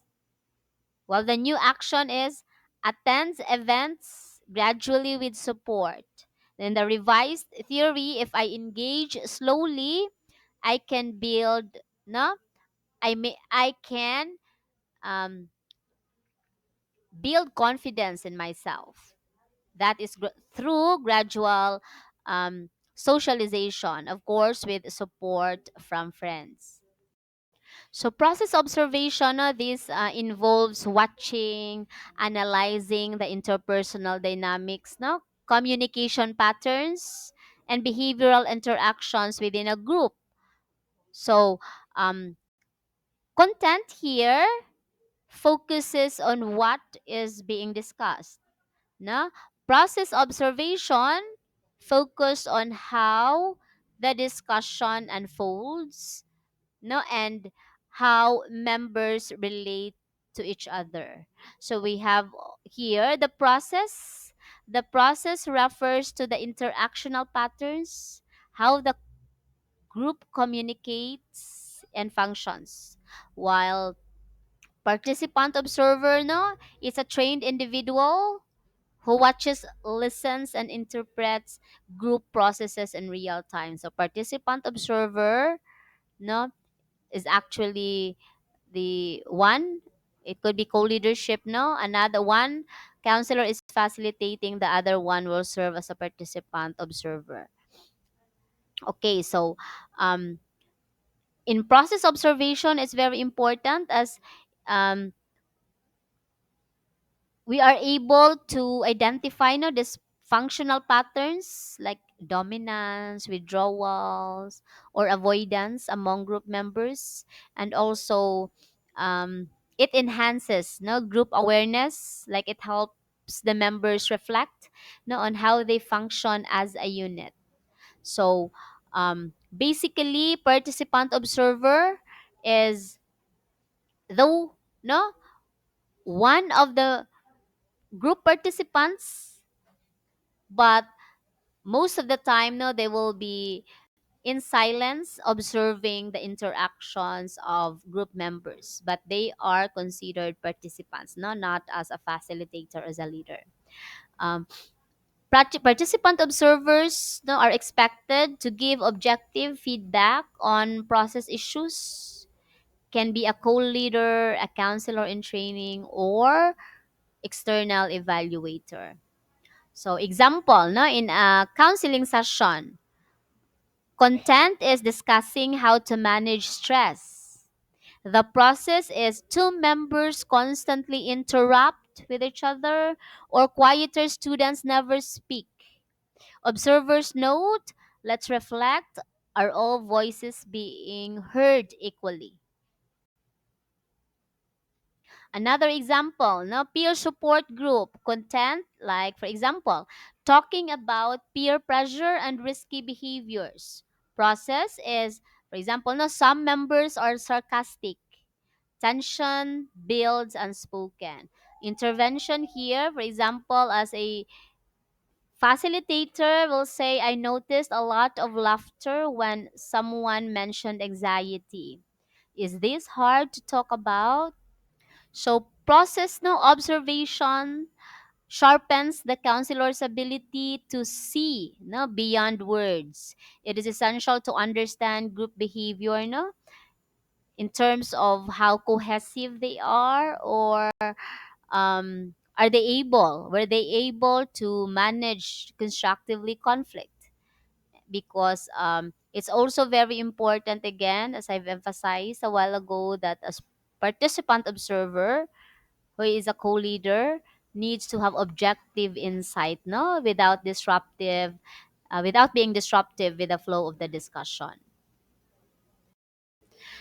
While the new action is attends events gradually with support. Then the revised theory, if I engage slowly, I can build, no, I can um, build confidence in myself. That is through gradual socialization, of course, with support from friends. So process observation, this involves watching, analyzing the interpersonal dynamics, no, communication patterns, and behavioral interactions within a group. So um, content here focuses on what is being discussed. No? Process observation focus on how the discussion unfolds, no, and how members relate to each other. So we have here the process refers to the interactional patterns, how the group communicates and functions, while participant observer, no, is a trained individual who watches, listens, and interprets group processes in real time. So participant observer, no, is actually the one. It could be co-leadership, no? Another one, counselor is facilitating, the other one will serve as a participant observer. Okay, so um, in process observation, it's very important as um, we are able to identify no dysfunctional patterns like dominance, withdrawals, or avoidance among group members, and also um, it enhances no group awareness, like it helps the members reflect no on how they function as a unit. So basically, participant observer is though no one of the group participants, but most of the time no they will be in silence observing the interactions of group members, but they are considered participants, no, not as a facilitator, as a leader. um, Participant observers no, are expected to give objective feedback on process issues, can be a co-leader, a counselor in training, or external evaluator. So example, no, in a counseling session, content is discussing how to manage stress. The process is two members constantly interrupt with each other, or quieter students never speak. Observers note, let's reflect, are all voices being heard equally? Another example, no, peer support group content, like for example, talking about peer pressure and risky behaviors. Process is, for example, no, some members are sarcastic. Tension builds unspoken. Intervention here, for example, as a facilitator will say, I noticed a lot of laughter when someone mentioned anxiety. Is this hard to talk about? So, process no observation sharpens the counselor's ability to see no beyond words. It is essential to understand group behavior no in terms of how cohesive they are, or are they able were they able to manage constructively conflict, because it's also very important, again, as I've emphasized a while ago, that as participant observer who is a co-leader needs to have objective insight no without being disruptive with the flow of the discussion.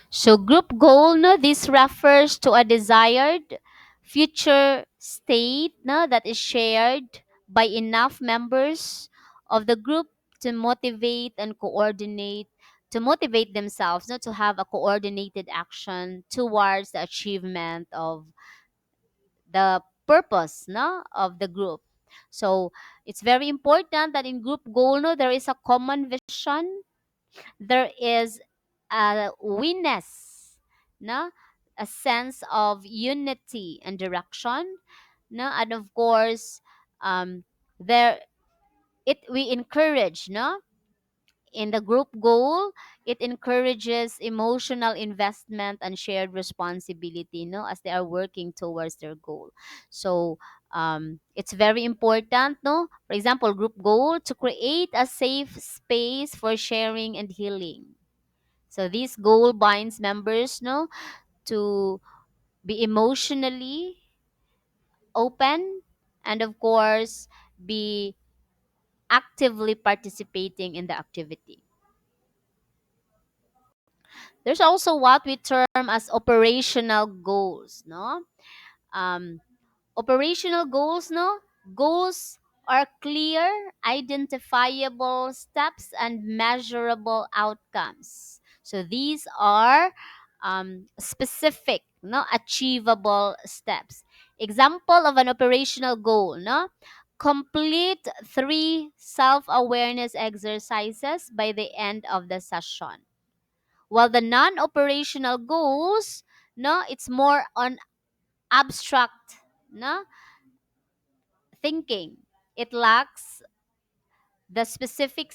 So group goal, no, this refers to a desired future state no, that is shared by enough members of the group to motivate and coordinate, to motivate themselves, no, to have a coordinated action towards the achievement of the purpose no, of the group. So it's very important that in group goal, no, there is a common vision, there is a oneness, no, a sense of unity and direction, no, and of course, there it we encourage, no, in the group goal, it encourages emotional investment and shared responsibility, no, as they are working towards their goal. So it's very important, no, for example, group goal to create a safe space for sharing and healing. So this goal binds members no to be emotionally open, and of course be actively participating in the activity. There's also what we term as operational goals, no? Um, Operational goals, no? Goals are clear, identifiable steps and measurable outcomes. So these are specific, no, achievable steps. Example of an operational goal, no? Complete 3 self-awareness exercises by the end of the session. While the non-operational goals, no, it's more on abstract, no, thinking. It lacks the specific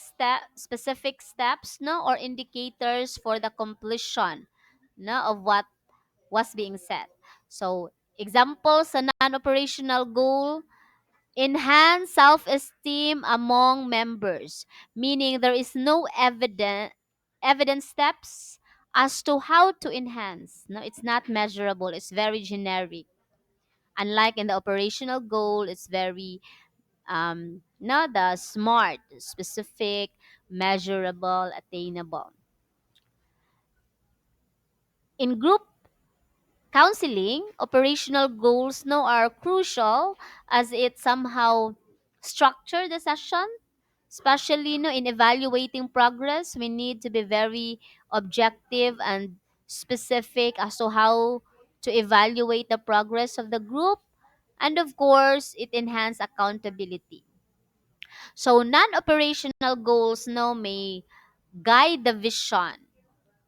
steps no or indicators for the completion no of what was being said. So examples, a non-operational goal: enhance self-esteem among members, meaning there is no evidence steps as to how to enhance. No, it's not measurable, it's very generic. Unlike in the operational goal, it's very not the smart, specific, measurable, attainable. In group counseling, operational goals now are crucial as it somehow structure the session, especially no, in evaluating progress. We need to be very objective and specific as to how to evaluate the progress of the group. And of course, it enhances accountability. So non-operational goals now may guide the vision,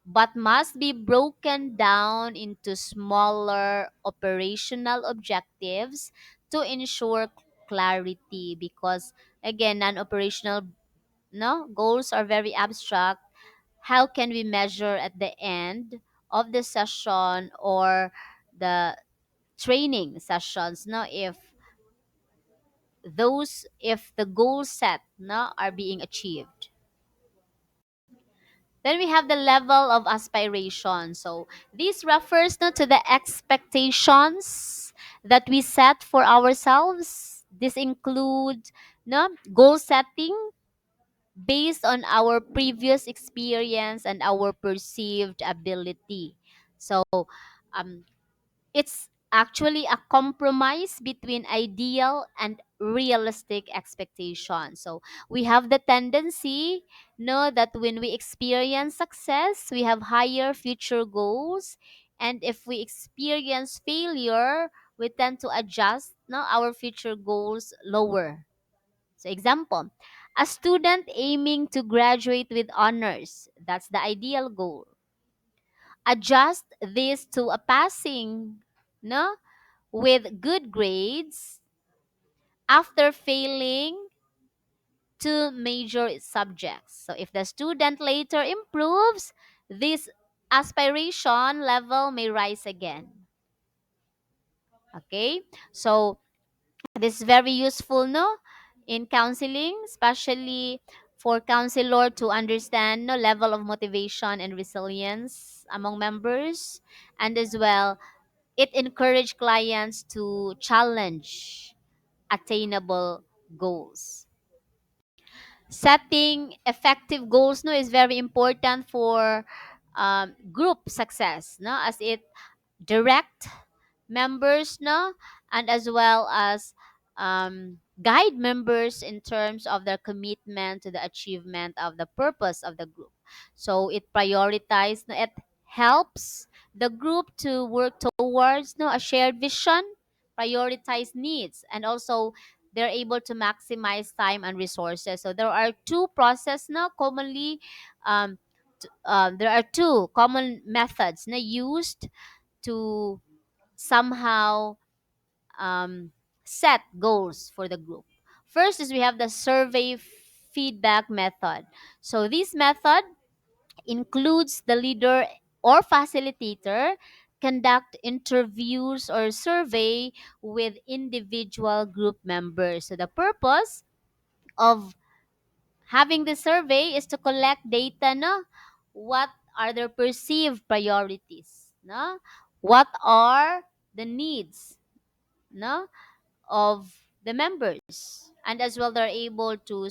but must be broken down into smaller operational objectives to ensure clarity, because again, non-operational no goals are very abstract. How can we measure at the end of the session or the training sessions no if the goals set no are being achieved? Then we have the level of aspiration. So this refers no, to the expectations that we set for ourselves. This includes no, goal setting based on our previous experience and our perceived ability. So um, it's actually a compromise between ideal and realistic expectations. So we have the tendency, know that when we experience success, we have higher future goals, and if we experience failure, we tend to adjust no our future goals lower. So example, a student aiming to graduate with honors, that's the ideal goal. Adjust this to a passing, no, with good grades after failing two major subjects. So if the student later improves, this aspiration level may rise again. Okay? So this is very useful, no, in counseling, especially for counselor to understand no level of motivation and resilience among members, and as well it encourage clients to challenge attainable goals. Setting effective goals no is very important for group success no, as it direct members no, and as well as guide members in terms of their commitment to the achievement of the purpose of the group. So it prioritizes no, it helps the group to work towards no, a shared vision, prioritize needs, and also they're able to maximize time and resources. So there are two process no, commonly there are two common methods na used to somehow um, set goals for the group. First is we have the survey feedback method. So this method includes the leader or facilitator conduct interviews or survey with individual group members. So the purpose of having the survey is to collect data no, what are their perceived priorities no, what are the needs no, of the members, and as well they're able to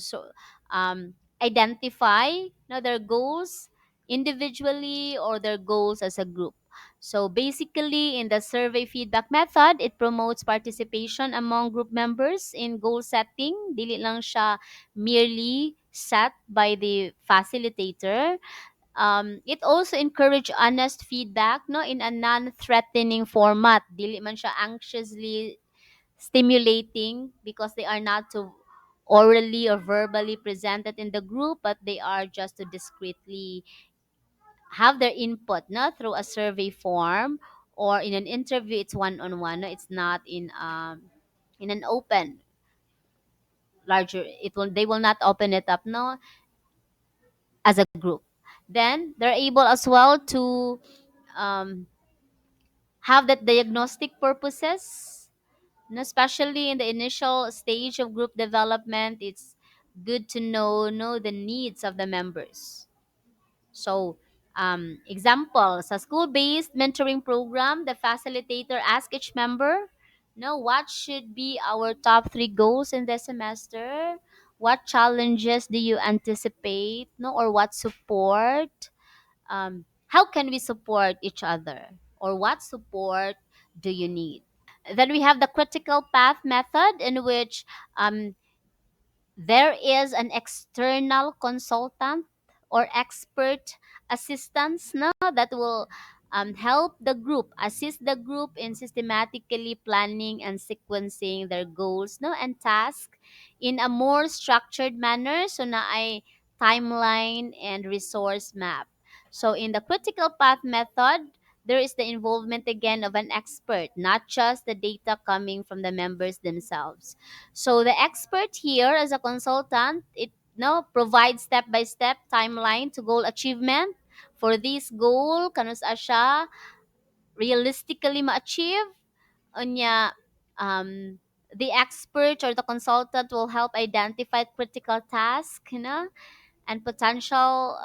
identify no, their goals individually or their goals as a group. So basically in the survey feedback method, it promotes participation among group members in goal setting, dili lang siya merely set by the facilitator. It also encourage honest feedback no, in a non-threatening format, dili man siya anxiously stimulating, because they are not to orally or verbally presented in the group, but they are just to discreetly have their input no, through a survey form, or in an interview it's one-on-one no, it's not in an open larger, it will they will not open it up no, as a group. Then they're able as well to um, have that diagnostic purposes. And especially in the initial stage of group development, it's good to know the needs of the members. So, example, sa school-based mentoring program, the facilitator asks each member, know what should be our top three goals in the semester? What challenges do you anticipate? No, or what support? How can we support each other? Or what support do you need? Then we have the critical path method, in which um, there is an external consultant or expert assistance no, that will help the group, assist the group in systematically planning and sequencing their goals no, and task in a more structured manner, so na ay timeline and resource map. So in the critical path method, there is the involvement again of an expert, not just the data coming from the members themselves. So the expert here as a consultant, it no provides step by step timeline to goal achievement. For this goal, kanus siya realistically ma-achieve. Unya, the expert or the consultant will help identify critical tasks, and potential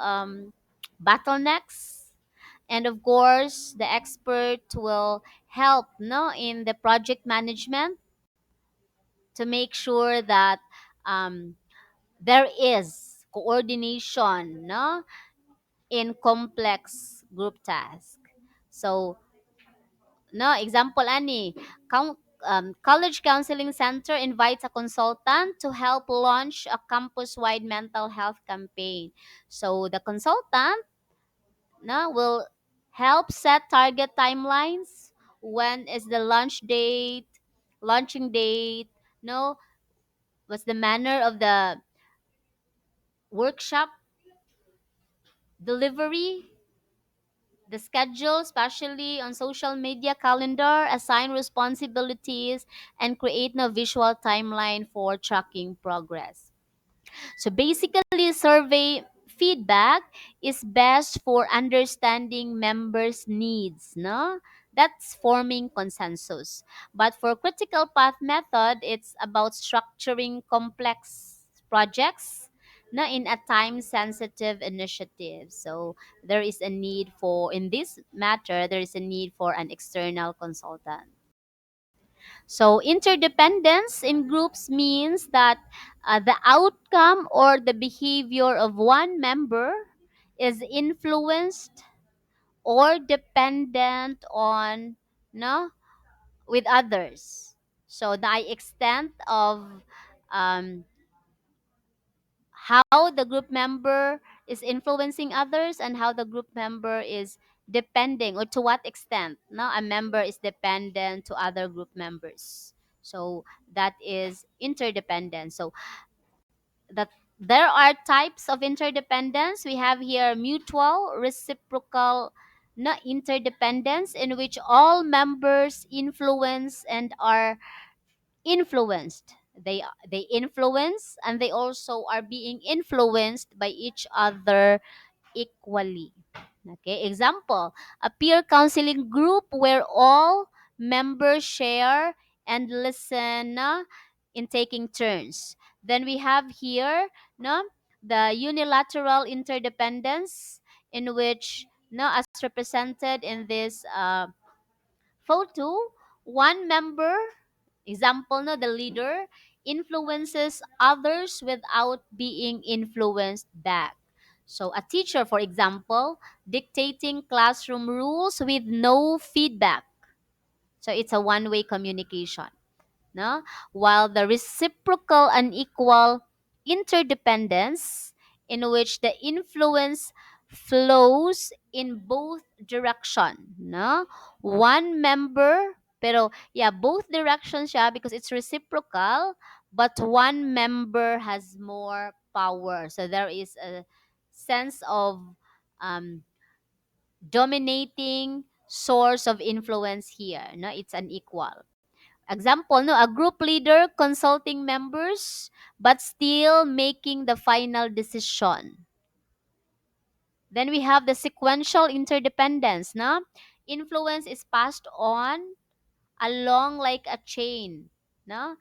bottlenecks. And of course, the expert will help no, in the project management to make sure that um, there is coordination no, in complex group tasks. So No, example ani, college counseling center invites a consultant to help launch a campus-wide mental health campaign. So the consultant no will help set target timelines. When is the launching date? No, what's the manner of the workshop delivery, the schedule, especially on social media calendar, assign responsibilities, and create a visual timeline for tracking progress. So basically, survey feedback is best for understanding members' needs, no? That's forming consensus. But for critical path method, it's about structuring complex projects na in a time sensitive initiative. So there is a need for in this matter there is a need for an external consultant. So, interdependence in groups means that the outcome or the behavior of one member is influenced or dependent on no with others. So, the extent of um, how the group member is influencing others and how the group member is depending or to what extent no a member is dependent to other group members, so that is interdependence. So that there are types of interdependence. We have here mutual reciprocal no interdependence, in which all members influence and are influenced. They influence and they also are being influenced by each other equally. Okay, example, a peer counseling group where all members share and listen in taking turns. Then we have here no the unilateral interdependence, in which no as represented in this photo, one member, example, no, the leader, influences others without being influenced back. So, a teacher, for example, dictating classroom rules with no feedback. So, it's a one way communication. No? While the reciprocal unequal interdependence, in which the influence flows in both direction, no? One member, pero yeah, both directions siya because it's reciprocal, but one member has more power. So there is a sense of um, dominating source of influence here, no? It's unequal. Example, no, a group leader consulting members but still making the final decision. Then we have the sequential interdependence, no? Influence is passed on along like a chain, no?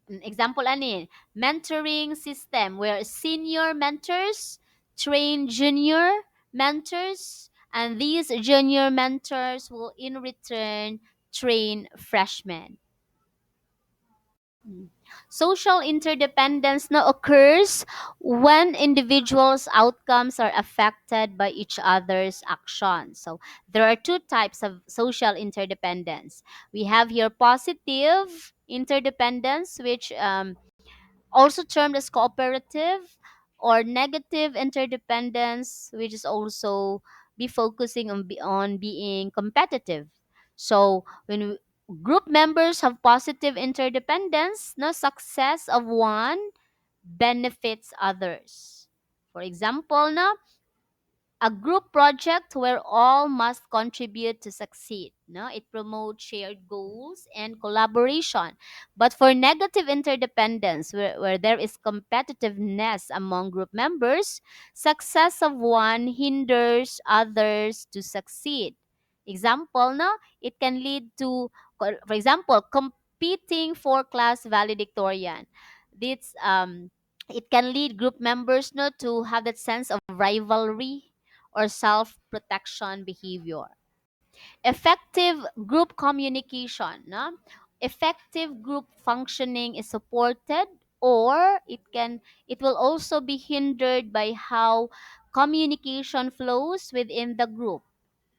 Example ani, mentoring system where senior mentors train junior mentors, and these junior mentors will in return train freshmen. Social interdependence now occurs when individuals' outcomes are affected by each other's actions. So there are two types of social interdependence. We have here positive interdependence, which also termed as cooperative, or negative interdependence, which is also be focusing on being competitive. So when group members have positive interdependence, no success of one benefits others. For example, no a group project where all must contribute to succeed. No, it promotes shared goals and collaboration. But for negative interdependence, where there is competitiveness among group members, success of one hinders others to succeed. Example, no, it can lead to, for example, competing for class valedictorian. This it can lead group members no to have that sense of rivalry or self protection behavior. Effective group communication. No? Effective group functioning is supported, or it will also be hindered by how communication flows within the group.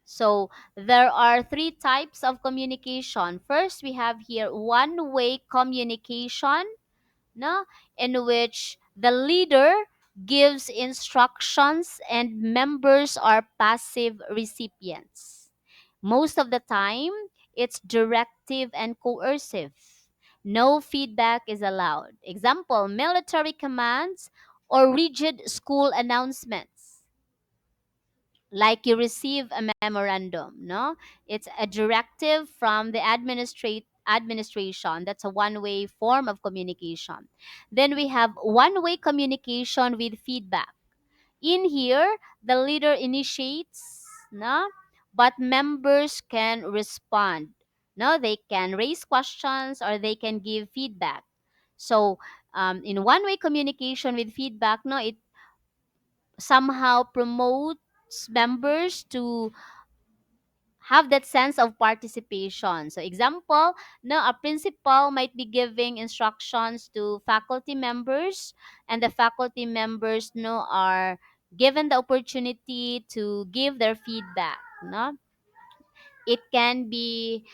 So there are three types of communication. First, we have here one-way communication, no, in which the leader gives instructions and members are passive recipients. Most of the time, it's directive and coercive. No feedback is allowed. Example, military commands or rigid school announcements. Like you receive a memorandum, no? It's a directive from the administration. That's a one-way form of communication. Then we have one-way communication with feedback. In here, the leader initiates, no? But members can respond. No, they can raise questions or they can give feedback. So, in one-way communication with feedback, no, it somehow promotes members to have that sense of participation. So, example, no, a principal might be giving instructions to faculty members, and the faculty members, no, are given the opportunity to give their feedback. No, it can be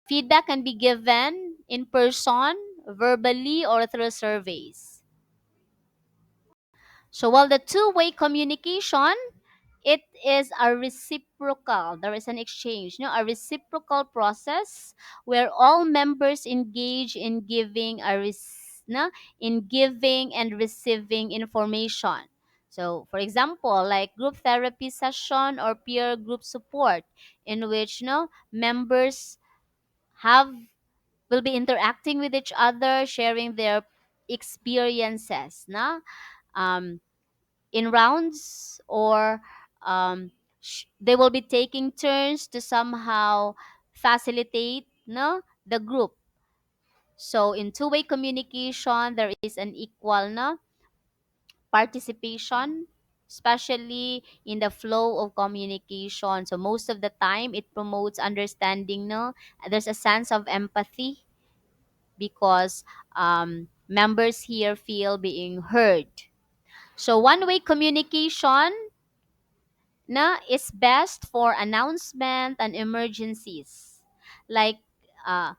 feedback can be given in person, verbally, or through surveys. So, while the two-way communication, it is a reciprocal, there is an exchange, no, a reciprocal process where all members engage in giving no, in giving and receiving information. So for example, like group therapy session or peer group support, in which, no, members have will be interacting with each other, sharing their experiences, no, um, in rounds, or they will be taking turns to somehow facilitate, no, the group. So in two-way communication, there is an equal, no, participation, especially in the flow of communication. So most of the time it promotes understanding, no, there's a sense of empathy because members here feel being heard. So one-way communication, na, is best for announcement and emergencies. Like uh,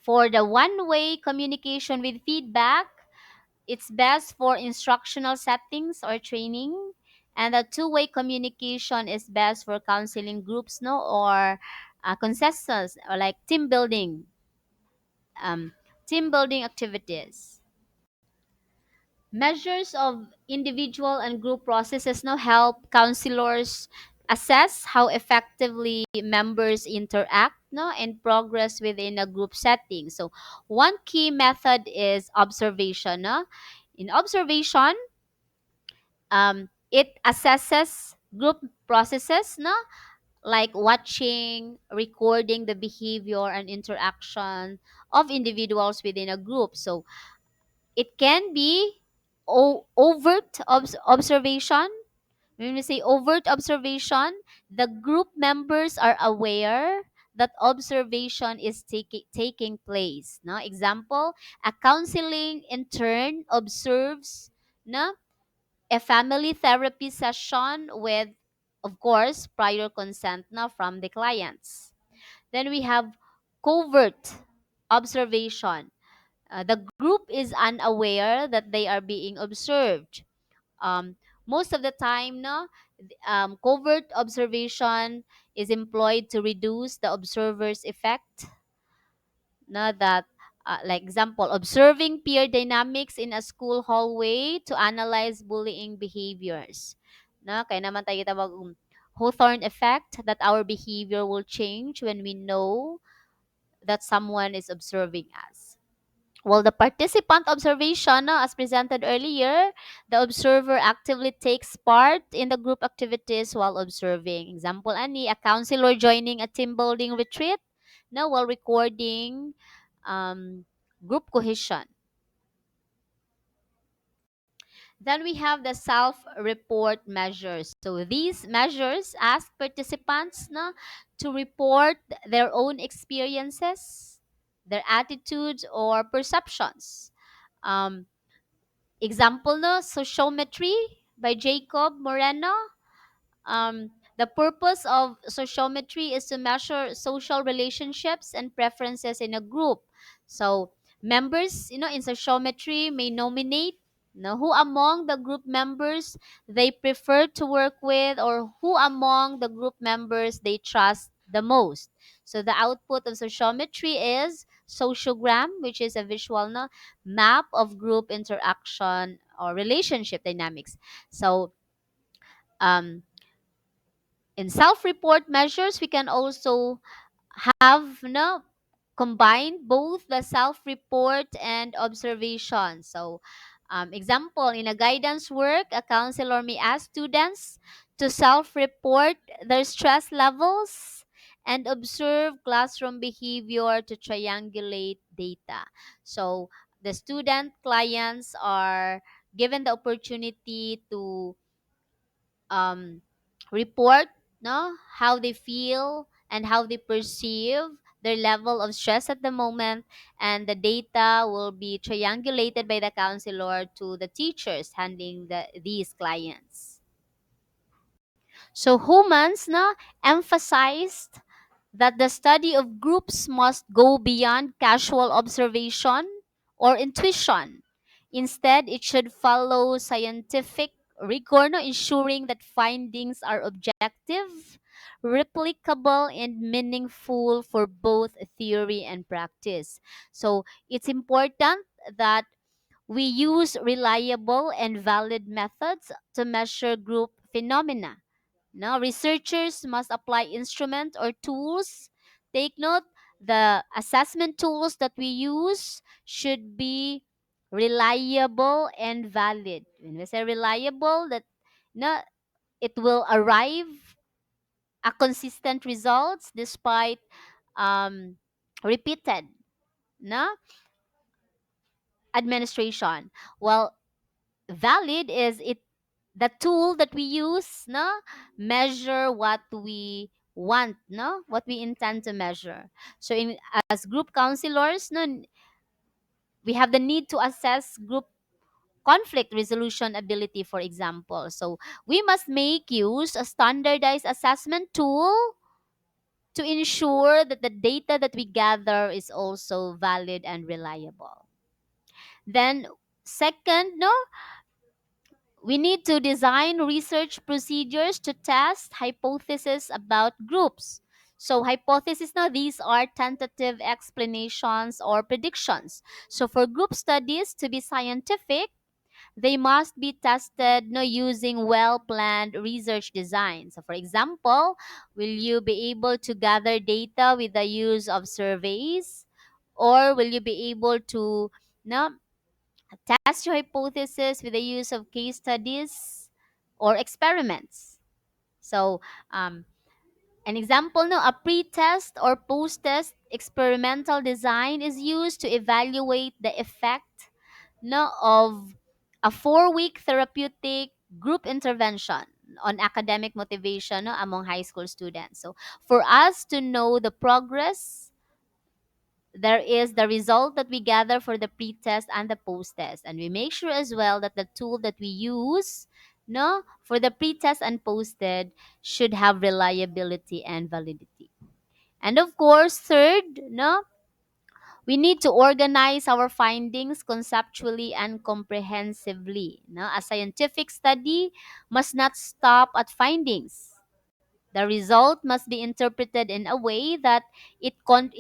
for the one-way communication with feedback, it's best for instructional settings or training. And the two-way communication is best for counseling groups, no, or consensus, or like um, team building activities. Measures of individual and group processes now help counselors assess how effectively members interact, no, and progress within a group setting. So one key method is observation. No? In observation, it assesses group processes, no, like watching, recording the behavior and interaction of individuals within a group. So it can be overt observation. When we say overt observation, the group members are aware that observation is taking place. No? Example, a counseling intern observes, no, a family therapy session with, of course, prior consent, na, from the clients. Then we have covert observation. The group is unaware that they are being observed. Most of the time, no, covert observation is employed to reduce the observer's effect. No, that like example, observing peer dynamics in a school hallway to analyze bullying behaviors. No, kaya naman tayo tawag Hawthorne effect, that our behavior will change when we know that someone is observing us. Well, the participant observation, as presented earlier, the observer actively takes part in the group activities while observing. Example, a counselor joining a team building retreat, no, while recording um, group cohesion. Then we have the self-report measures. So these measures ask participants, no, to report their own experiences, their attitudes or perceptions. Um, Example, no, sociometry by Jacob Moreno. The purpose of sociometry is to measure social relationships and preferences in a group. So members, in sociometry may nominate, who among the group members they prefer to work with, or who among the group members they trust the most. So the output of sociometry is sociogram, which is a visual, map of group interaction or relationship dynamics. So um, in self-report measures, we can also have combine both the self-report and observation. So example, in a guidance work, a counselor may ask students to self-report their stress levels and observe classroom behavior to triangulate data. So the student clients are given the opportunity to um, report, how they feel and how they perceive their level of stress at the moment, and the data will be triangulated by the counselor to the teachers handling these clients. So Humans emphasized that the study of groups must go beyond casual observation or intuition. Instead, it should follow scientific rigor, no, ensuring that findings are objective, replicable, and meaningful for both theory and practice. So it's important that we use reliable and valid methods to measure group phenomena. Now, researchers must apply instruments or tools. Take note, the assessment tools that we use should be reliable and valid. When we say reliable, that no, it will arrive a consistent results despite um, repeated no administration. Well, valid is it the tool that we use measure what we want, what we intend to measure. So as group counselors, we have the need to assess group conflict resolution ability, for example. So we must make use a standardized assessment tool to ensure that the data that we gather is also valid and reliable. Then second, we need to design research procedures to test hypotheses about groups. So hypotheses now, these are tentative explanations or predictions. So for group studies to be scientific, they must be tested using well-planned research design. So for example, will you be able to gather data with the use of surveys, or will you be able to no, test your hypothesis with the use of case studies or experiments? So, an example, a pre-test or post-test experimental design is used to evaluate the effect of a 4-week therapeutic group intervention on academic motivation among high school students. So, for us to know the progress, there is the result that we gather for the pre-test and the post-test, and we make sure as well that the tool that we use for the pre-test and posted should have reliability and validity. And of course, third, we need to organize our findings conceptually and comprehensively. A scientific study must not stop at findings. The result must be interpreted in a way that it could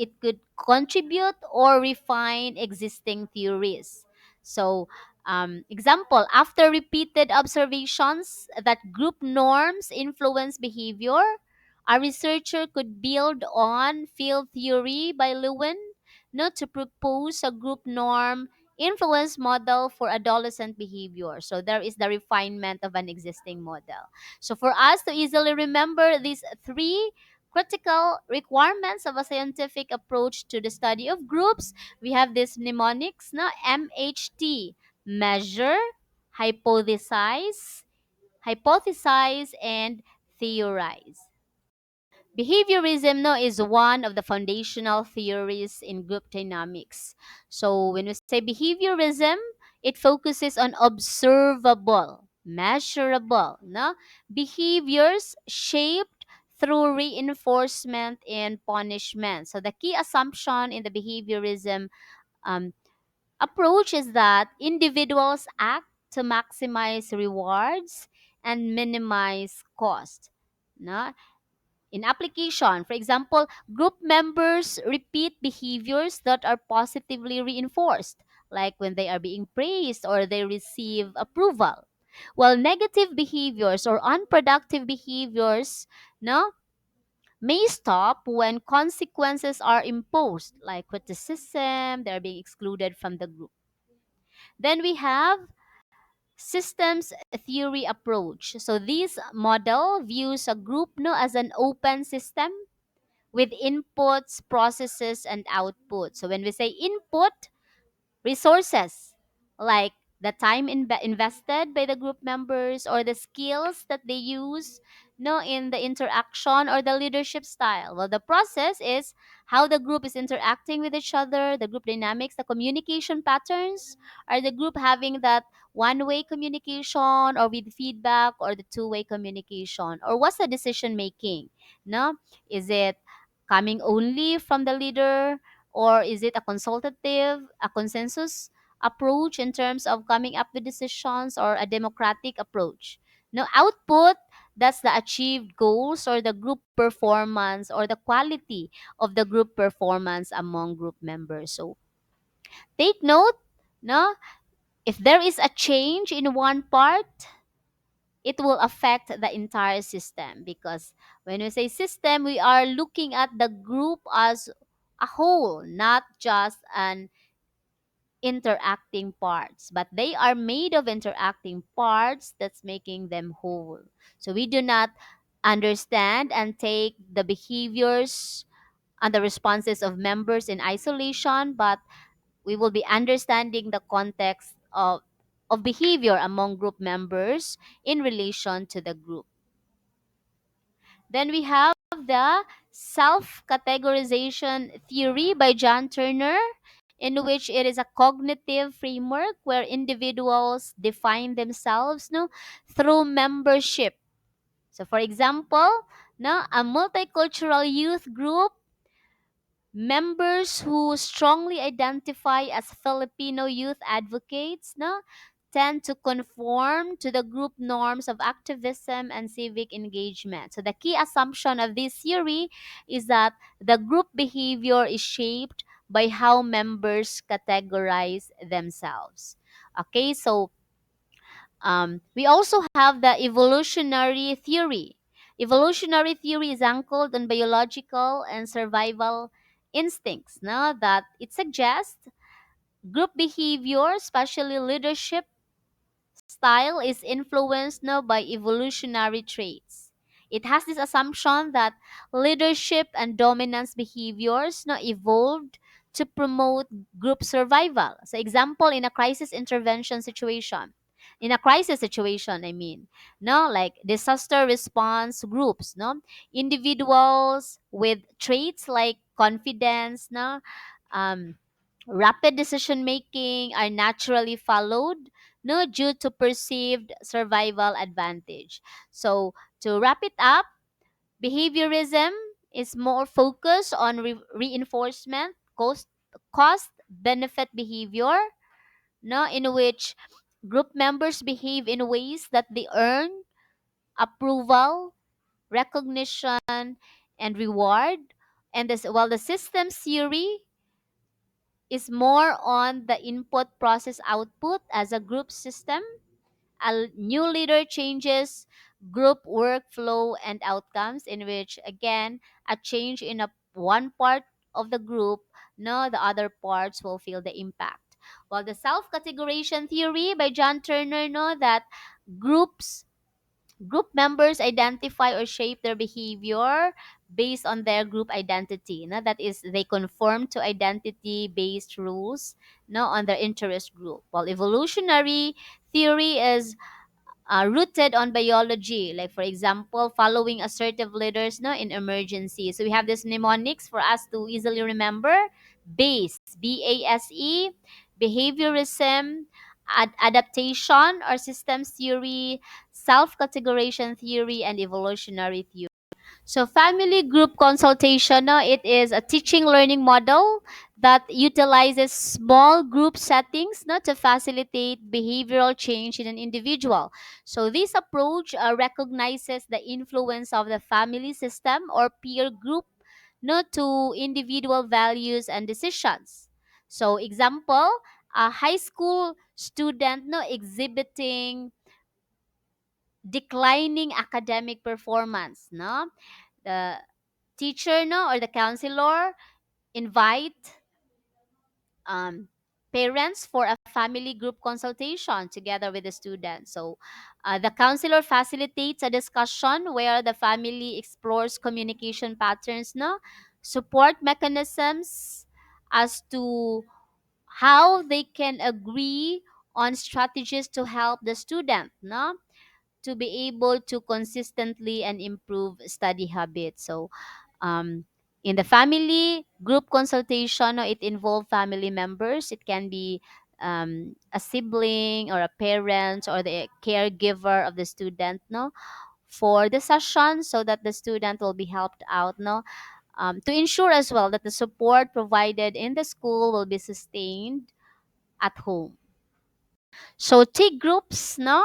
contribute or refine existing theories. So, example, after repeated observations that group norms influence behavior, a researcher could build on field theory by Lewin, to propose a group norm influence model for adolescent behavior. So there is the refinement of an existing model. So for us to easily remember these three critical requirements of a scientific approach to the study of groups, we have these mnemonics, MHT: measure, hypothesize, and theorize. Behaviorism is one of the foundational theories in group dynamics. So when we say behaviorism, it focuses on observable measurable, no? Behaviors shaped through reinforcement and punishment. So the key assumption in the behaviorism um, approach is that individuals act to maximize rewards and minimize cost. No? In application, for example, group members repeat behaviors that are positively reinforced, like when they are being praised or they receive approval. While negative behaviors or unproductive behaviors, no, may stop when consequences are imposed, like criticism, they're being excluded from the group. Then we have systems theory approach. So this model views a group no, as an open system with inputs, processes, and output. So when we say input, resources like the time invested by the group members or the skills that they use no in the interaction or the leadership style. Well, the process is how the group is interacting with each other, the group dynamics, the communication patterns. Are the group having that one-way communication or with feedback, or the two-way communication, or what's the decision making? No, is it coming only from the leader, or is it a consultative, a consensus approach in terms of coming up with decisions, or a democratic approach? No, output, that's the achieved goals or the group performance or the quality of the group performance among group members. So take note, no, if there is a change in one part, it will affect the entire system, because when we say system, we are looking at the group as a whole, not just an interacting parts, but they are made of interacting parts that's making them whole. So we do not understand and take the behaviors and the responses of members in isolation, but we will be understanding the context of behavior among group members in relation to the group. Then we have the self categorization theory by John Turner, in which it is a cognitive framework where individuals define themselves no, through membership. So, for example, no, a multicultural youth group, members who strongly identify as Filipino youth advocates no, tend to conform to the group norms of activism and civic engagement. So the key assumption of this theory is that the group behavior is shaped by how members categorize themselves. Okay, so we also have the evolutionary theory. Evolutionary theory is anchored on biological and survival instincts. Now that it suggests group behavior, especially leadership style, is influenced now by evolutionary traits. It has this assumption that leadership and dominance behaviors now evolved to promote group survival. So example, in a crisis intervention situation. In a crisis situation, I mean, no, like disaster response groups, no, individuals with traits like confidence, no, um, rapid decision making are naturally followed no due to perceived survival advantage. So to wrap it up, behaviorism is more focused on reinforcement, cost benefit behavior, no, in which group members behave in ways that they earn approval, recognition, and reward. And this, while the systems theory is more on the input process output as a group system, a new leader changes group workflow and outcomes, in which again a change in a one part of the group, no, the other parts will feel the impact. While the self categorization theory by John Turner, no, that groups group members identify or shape their behavior based on their group identity, no? That is, they conform to identity based rules, no, on their interest group. While evolutionary theory is rooted on biology, like for example, following assertive leaders no, in emergency. So we have this mnemonics for us to easily remember: base, BASE, behaviorism, adaptation or systems theory, self categorization theory, and evolutionary theory. So family group consultation, no, it is a teaching learning model that utilizes small group settings, no, to facilitate behavioral change in an individual. So this approach recognizes the influence of the family system or peer group, no, to individual values and decisions. So example, a high school student, no, exhibiting declining academic performance, no, the teacher, no, or the counselor invite um, parents for a family group consultation together with the student. So the counselor facilitates a discussion where the family explores communication patterns, no, support mechanisms as to how they can agree on strategies to help the student, no, to be able to consistently and improve study habits. So um, in the family group consultation, no, it involves family members. It can be a sibling or a parent or the caregiver of the student, no, for the session so that the student will be helped out, no, to ensure as well that the support provided in the school will be sustained at home. So T groups, no,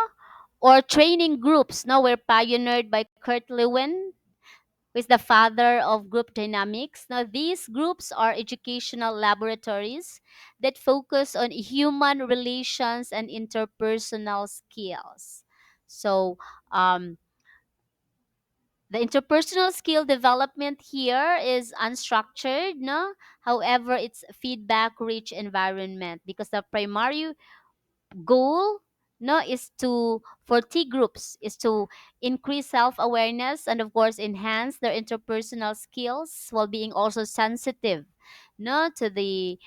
or training groups, no, were pioneered by Kurt Lewin, who is the father of group dynamics. Now, these groups are educational laboratories that focus on human relations and interpersonal skills. So, um, the interpersonal skill development here is unstructured, no? However, it's feedback rich environment because the primary goal, no, is to for T groups is to increase self-awareness and of course enhance their interpersonal skills while being also sensitive, no, to the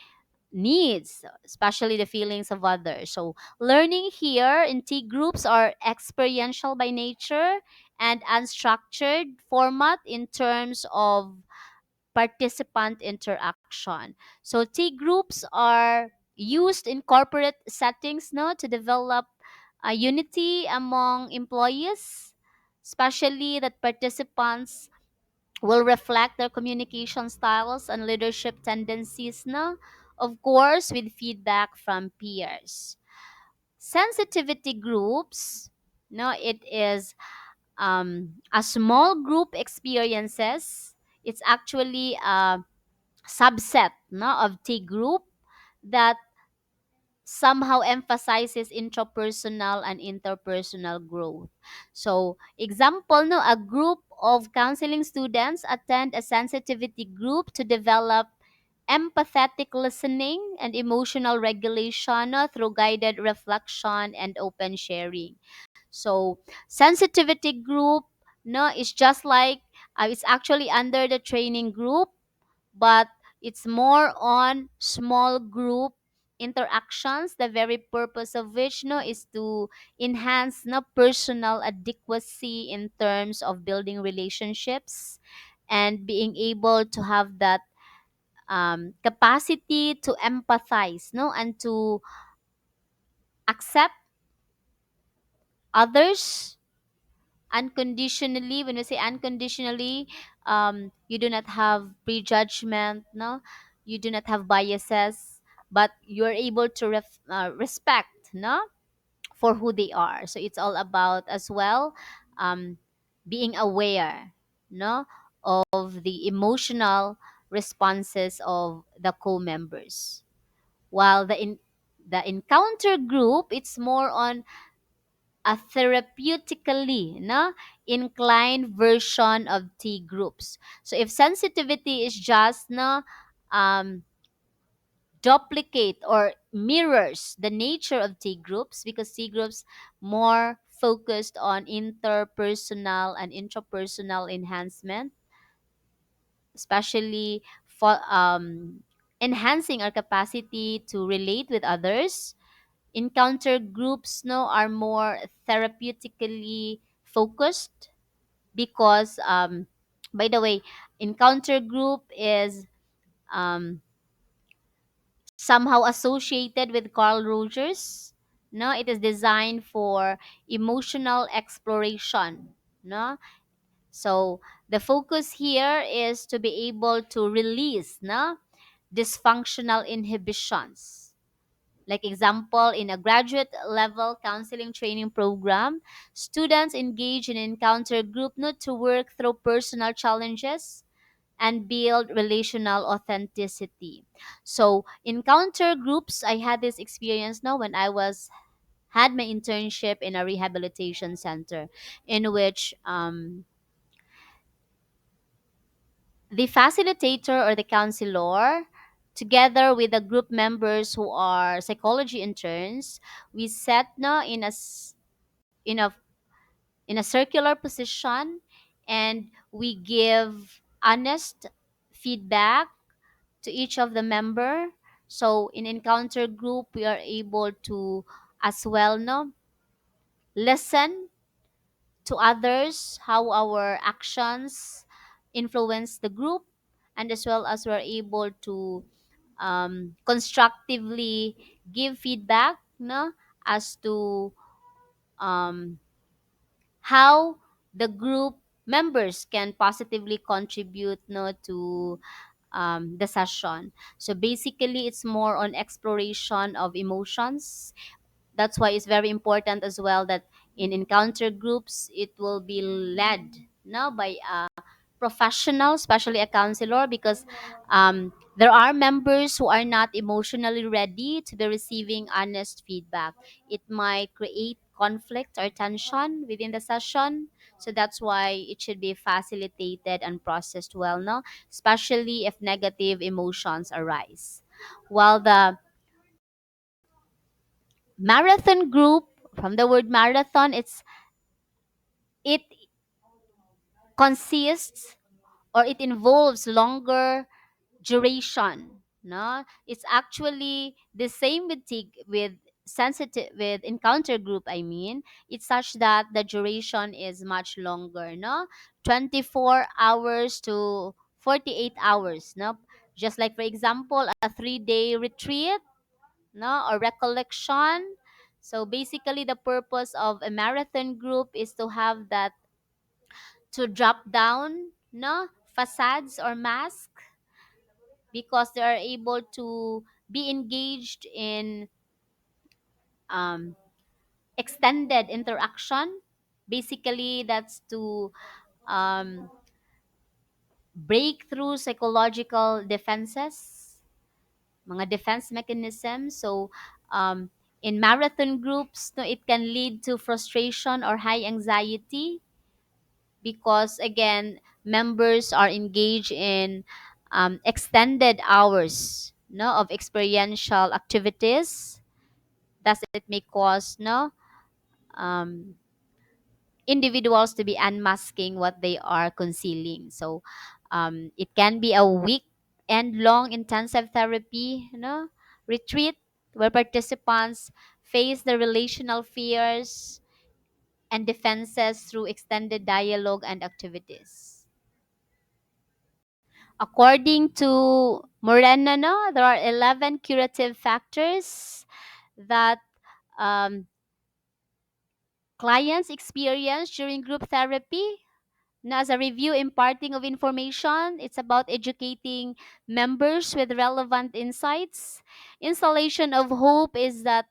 needs, especially the feelings of others. So learning here in T groups are experiential by nature and unstructured format in terms of participant interaction. So T groups are used in corporate settings, no, to develop a unity among employees, especially that participants will reflect their communication styles and leadership tendencies, no, of course with feedback from peers. Sensitivity groups, no, it is a small group experiences. It's actually a subset, no, of T group that somehow emphasizes intrapersonal and interpersonal growth. So, example, no, a group of counseling students attend a sensitivity group to develop empathetic listening and emotional regulation, no, through guided reflection and open sharing. So, sensitivity group, no, is just like it's actually under the training group, but it's more on small group interactions, the very purpose of which, no, is to enhance, no, personal adequacy in terms of building relationships and being able to have that capacity to empathize, no, and to accept others unconditionally. When we say unconditionally, you do not have prejudgment, no, you do not have biases, but you're able to respect, no, for who they are. So it's all about as well um, being aware, no, of the emotional responses of the co-members, while the encounter group, it's more on a therapeutically, no, inclined version of T groups. So if sensitivity is just, no, um, duplicate or mirrors the nature of T groups, because T groups more focused on interpersonal and intrapersonal enhancement, especially for enhancing our capacity to relate with others. Encounter groups, no, are more therapeutically focused because by the way, encounter group is um, somehow associated with Carl Rogers, No, it is designed for emotional exploration. No, so the focus here is to be able to release no dysfunctional inhibitions. Like example, in a graduate level counseling training program, students engage in encounter group not to work through personal challenges and build relational authenticity. So encounter groups, I had this experience now when I was had my internship in a rehabilitation center, in which the facilitator or the counselor, together with the group members who are psychology interns, we sat na in a in a circular position, and we give honest feedback to each of the member. So in encounter group, we are able to as well no listen to others, how our actions influence the group, and as well as we're able to constructively give feedback no, as to um, how the group members can positively contribute no, to the session. So basically, it's more on exploration of emotions. That's why it's very important as well that in encounter groups it will be led now by a professional, especially a counselor, because there are members who are not emotionally ready to be receiving honest feedback. It might create conflict or tension within the session. So that's why it should be facilitated and processed well, no? Especially if negative emotions arise. While the marathon group, from the word marathon, it consists or it involves longer duration. No, it's actually the same with with sensitive with encounter group. I mean, it's such that the duration is much longer. No, 24 hours to 48 hours. No, just like for example, a 3 day retreat no or recollection. So basically the purpose of a marathon group is to have that, to drop down no facades or mask, because they are able to be engaged in um, extended interaction. Basically that's to um, break through psychological defenses, mga defense mechanisms. So, in marathon groups, no, it can lead to frustration or high anxiety, because, again, members are engaged in extended hours no, of experiential activities. Thus, it may cause no, um, individuals to be unmasking what they are concealing. So it can be a week and long intensive therapy, retreat where participants face the relational fears and defenses through extended dialogue and activities. According to Moreno, no, there are 11 curative factors that um, clients experience during group therapy. Now, as a review, imparting of information, it's about educating members with relevant insights. Installation of hope is that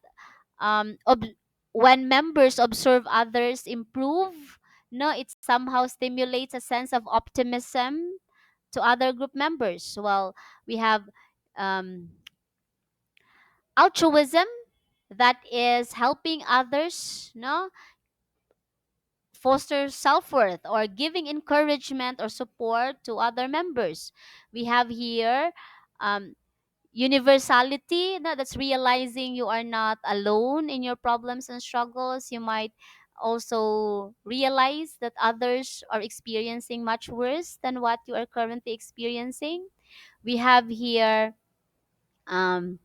when members observe others improve, no, it somehow stimulates a sense of optimism to other group members. Well, we have um, altruism, that is helping others, no, foster self-worth or giving encouragement or support to other members. We have here um, universality, that's realizing you are not alone in your problems and struggles. You might also realize that others are experiencing much worse than what you are currently experiencing. We have here um,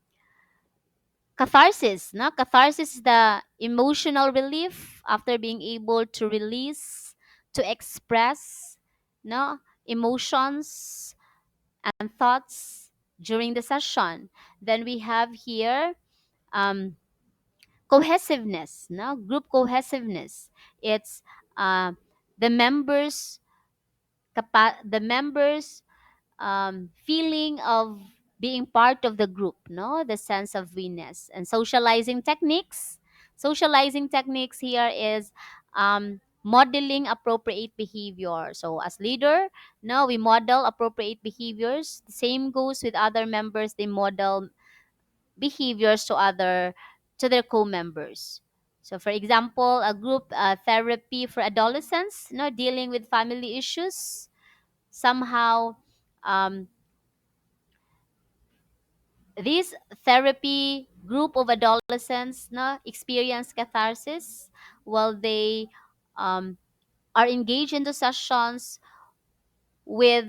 catharsis. No? Catharsis is the emotional relief after being able to release, to express no emotions and thoughts during the session. Then we have here um, cohesiveness, no, group cohesiveness. It's uh, the members the members feeling of being part of the group, no, the sense of we-ness. And socializing techniques here is modeling appropriate behavior. So as leader, no, we model appropriate behaviors. The same goes with other members. They model behaviors to their co-members. So for example, a group therapy for adolescents, no, dealing with family issues. Somehow um, this therapy group of adolescents, no, experience catharsis while they um, are engaged in the sessions with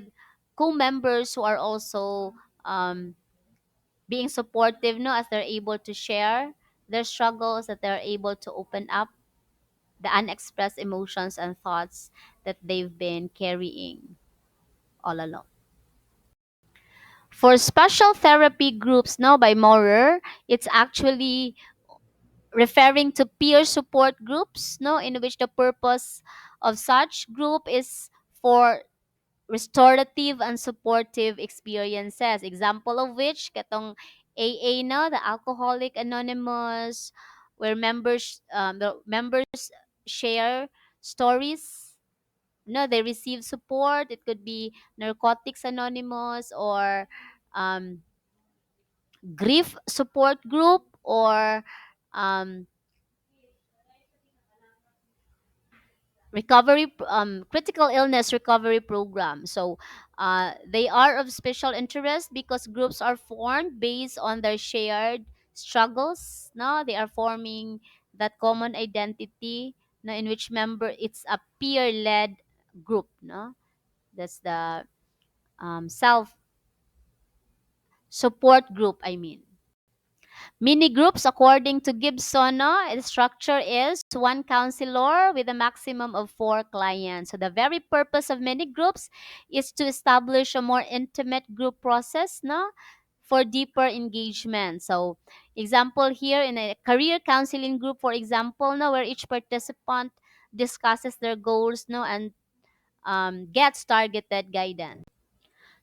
co-members who are also um, being supportive, no, as they're able to share their struggles, that they're able to open up the unexpressed emotions and thoughts that they've been carrying all along. For special therapy groups, no, by Maurer, it's actually referring to peer support groups, no, in which the purpose of such group is for restorative and supportive experiences. Example of which katong AA, no, the Alcoholic Anonymous, where the members share stories. No, they receive support. It could be Narcotics Anonymous, or um, grief support group, or um, critical illness recovery program. So they are of special interest because groups are formed based on their shared struggles. No, they are forming that common identity, no, in which member it's a peer led group. No, that's the self support group, I mean. Mini groups, according to Gibson, no, the structure is one counselor with a maximum of four clients. So the very purpose of mini groups is to establish a more intimate group process, no, for deeper engagement. So example here in a career counseling group, for example, no, where each participant discusses their goals, no, and gets targeted guidance.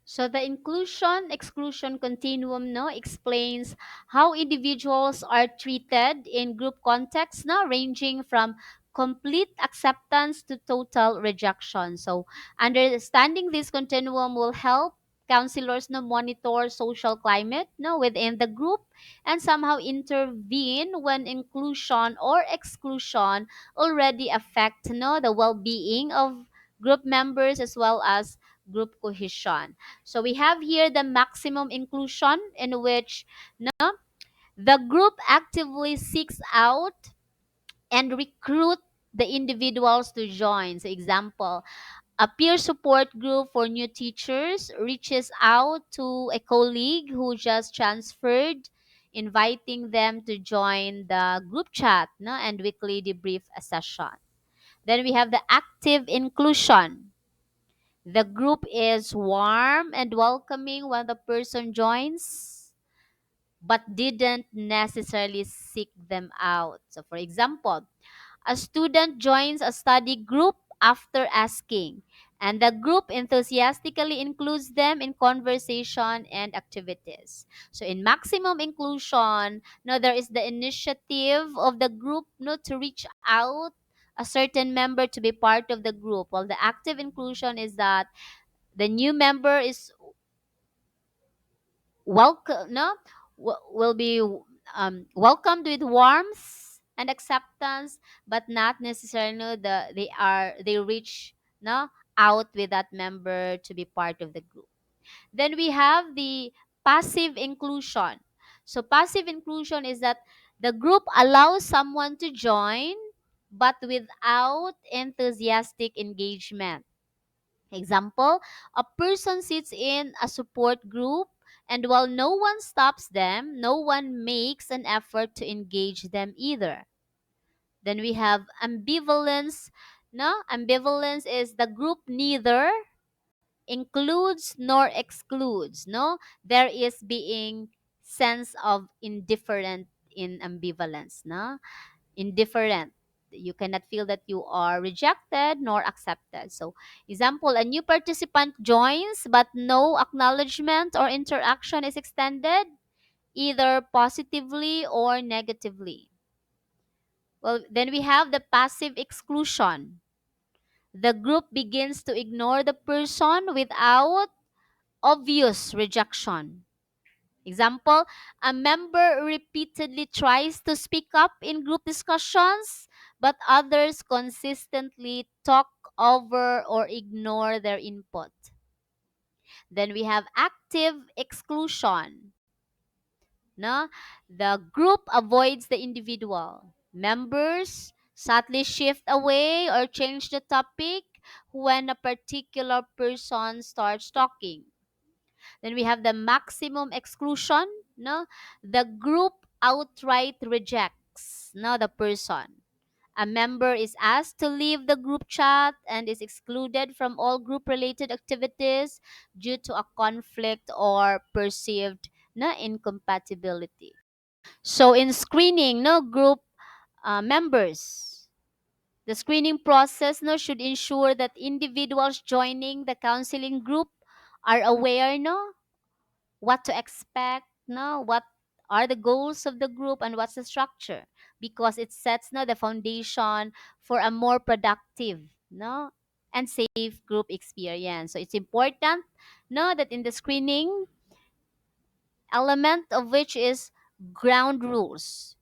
So the inclusion exclusion continuum, no, explains how individuals are treated in group contexts, no, ranging from complete acceptance to total rejection. So understanding this continuum will help counselors, no, monitor social climate, no, within the group, and somehow intervene when inclusion or exclusion already affect, no, the well-being of group members as well as group cohesion. So we have here the maximum inclusion, in which, no, the group actively seeks out and recruit the individuals to join. So example, a peer support group for new teachers reaches out to a colleague who just transferred, inviting them to join the group chat, no, and weekly debrief session. Then we have the active inclusion. The group is warm and welcoming when the person joins, but didn't necessarily seek them out. So, for example, a student joins a study group after asking, and the group enthusiastically includes them in conversation and activities. So, in maximum inclusion, no, there is the initiative of the group, no, to reach out a certain member to be part of the group. While the active inclusion is that the new member is welcome, no, will be welcomed with warmth and acceptance, but not necessarily, no, they reach, no, out with that member to be part of the group. Then we have the passive inclusion. So passive inclusion is that the group allows someone to join but without enthusiastic engagement. Example, a person sits in a support group, and while no one stops them, no one makes an effort to engage them either. Then we have ambivalence. No, ambivalence is the group neither includes nor excludes. No, there is being sense of indifferent in ambivalence, no? Indifferent. You cannot feel that you are rejected nor accepted. So, example, a new participant joins but no acknowledgement or interaction is extended, either positively or negatively. Well, then we have the passive exclusion. The group begins to ignore the person without obvious rejection. Example, a member repeatedly tries to speak up in group discussions, but others consistently talk over or ignore their input. Then we have active exclusion. No? The group avoids the individual. Members subtly shift away or change the topic when a particular person starts talking. Then we have the maximum exclusion. No, the group outright rejects the person. A member is asked to leave the group chat and is excluded from all group related activities due to a conflict or perceived incompatibility. So in screening group members, the screening process should ensure that individuals joining the counseling group are aware what to expect, what are the goals of the group and what's the structure, because it sets the foundation for a more productive and safe group experience. So it's important that in the screening element of which is ground rules,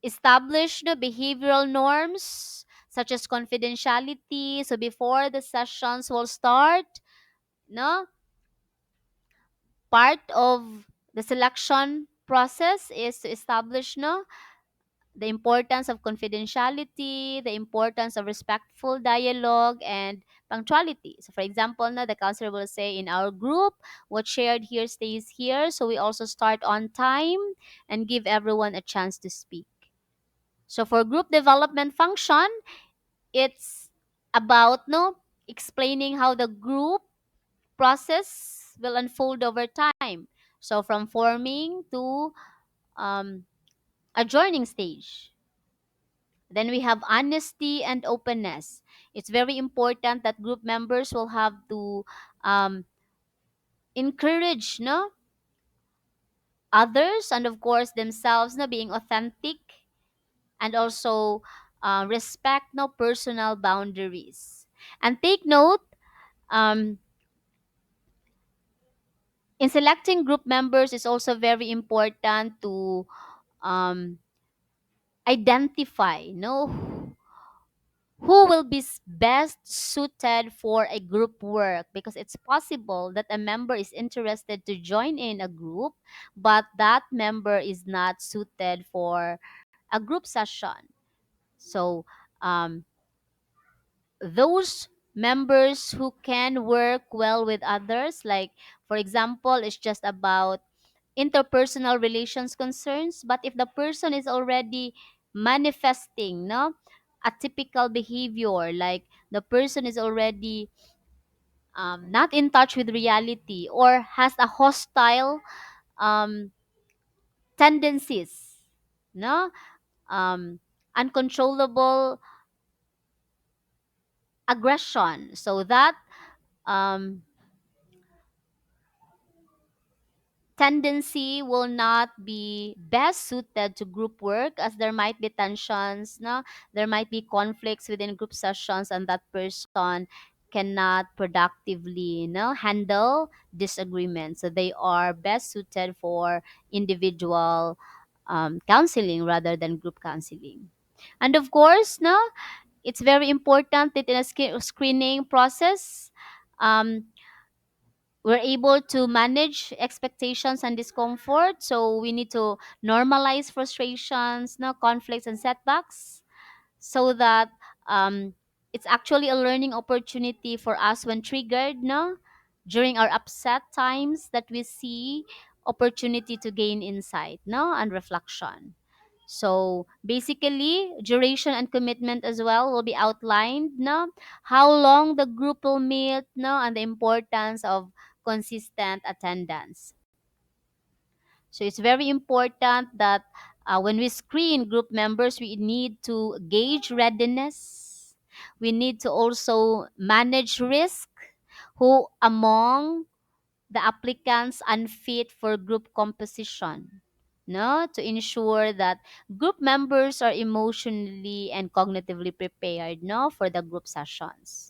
establish behavioral norms such as confidentiality. So before the sessions will start, no part of the selection process is to establish the importance of confidentiality, the importance of respectful dialogue, and punctuality. So for example, the counselor will say, in our group, what's shared here stays here, so we also start on time and give everyone a chance to speak. So for group development function, it's about explaining how the group process will unfold over time. So from forming to um, adjourning stage. Then we have honesty and openness. It's very important that group members will have to um, encourage others and of course themselves being authentic, and also respect personal boundaries. And take note, um, in selecting group members, it's also very important to um, identify who will be best suited for a group work, because it's possible that a member is interested to join in a group but that member is not suited for a group session. So um, those members who can work well with others, like for example, it's just about interpersonal relations concerns, but if the person is already manifesting a typical behavior, like the person is already not in touch with reality or has a hostile um, tendencies, no uncontrollable aggression, so that um, tendency will not be best suited to group work, as there might be tensions, there might be conflicts within group sessions, and that person cannot productively handle disagreements. So they are best suited for individual counseling rather than group counseling. And of course it's very important that in a screening process, um, we're able to manage expectations and discomfort. So we need to normalize frustrations, conflicts, and setbacks, so that um, it's actually a learning opportunity for us when triggered, during our upset times, that we see opportunity to gain insight, and reflection. So basically, duration and commitment as well will be outlined, how long the group will meet, and the importance of consistent attendance. So it's very important that when we screen group members, we need to gauge readiness. We need to also manage risk. Who among the applicants unfit for group composition? No, to ensure that group members are emotionally and cognitively prepared, no, for the group sessions.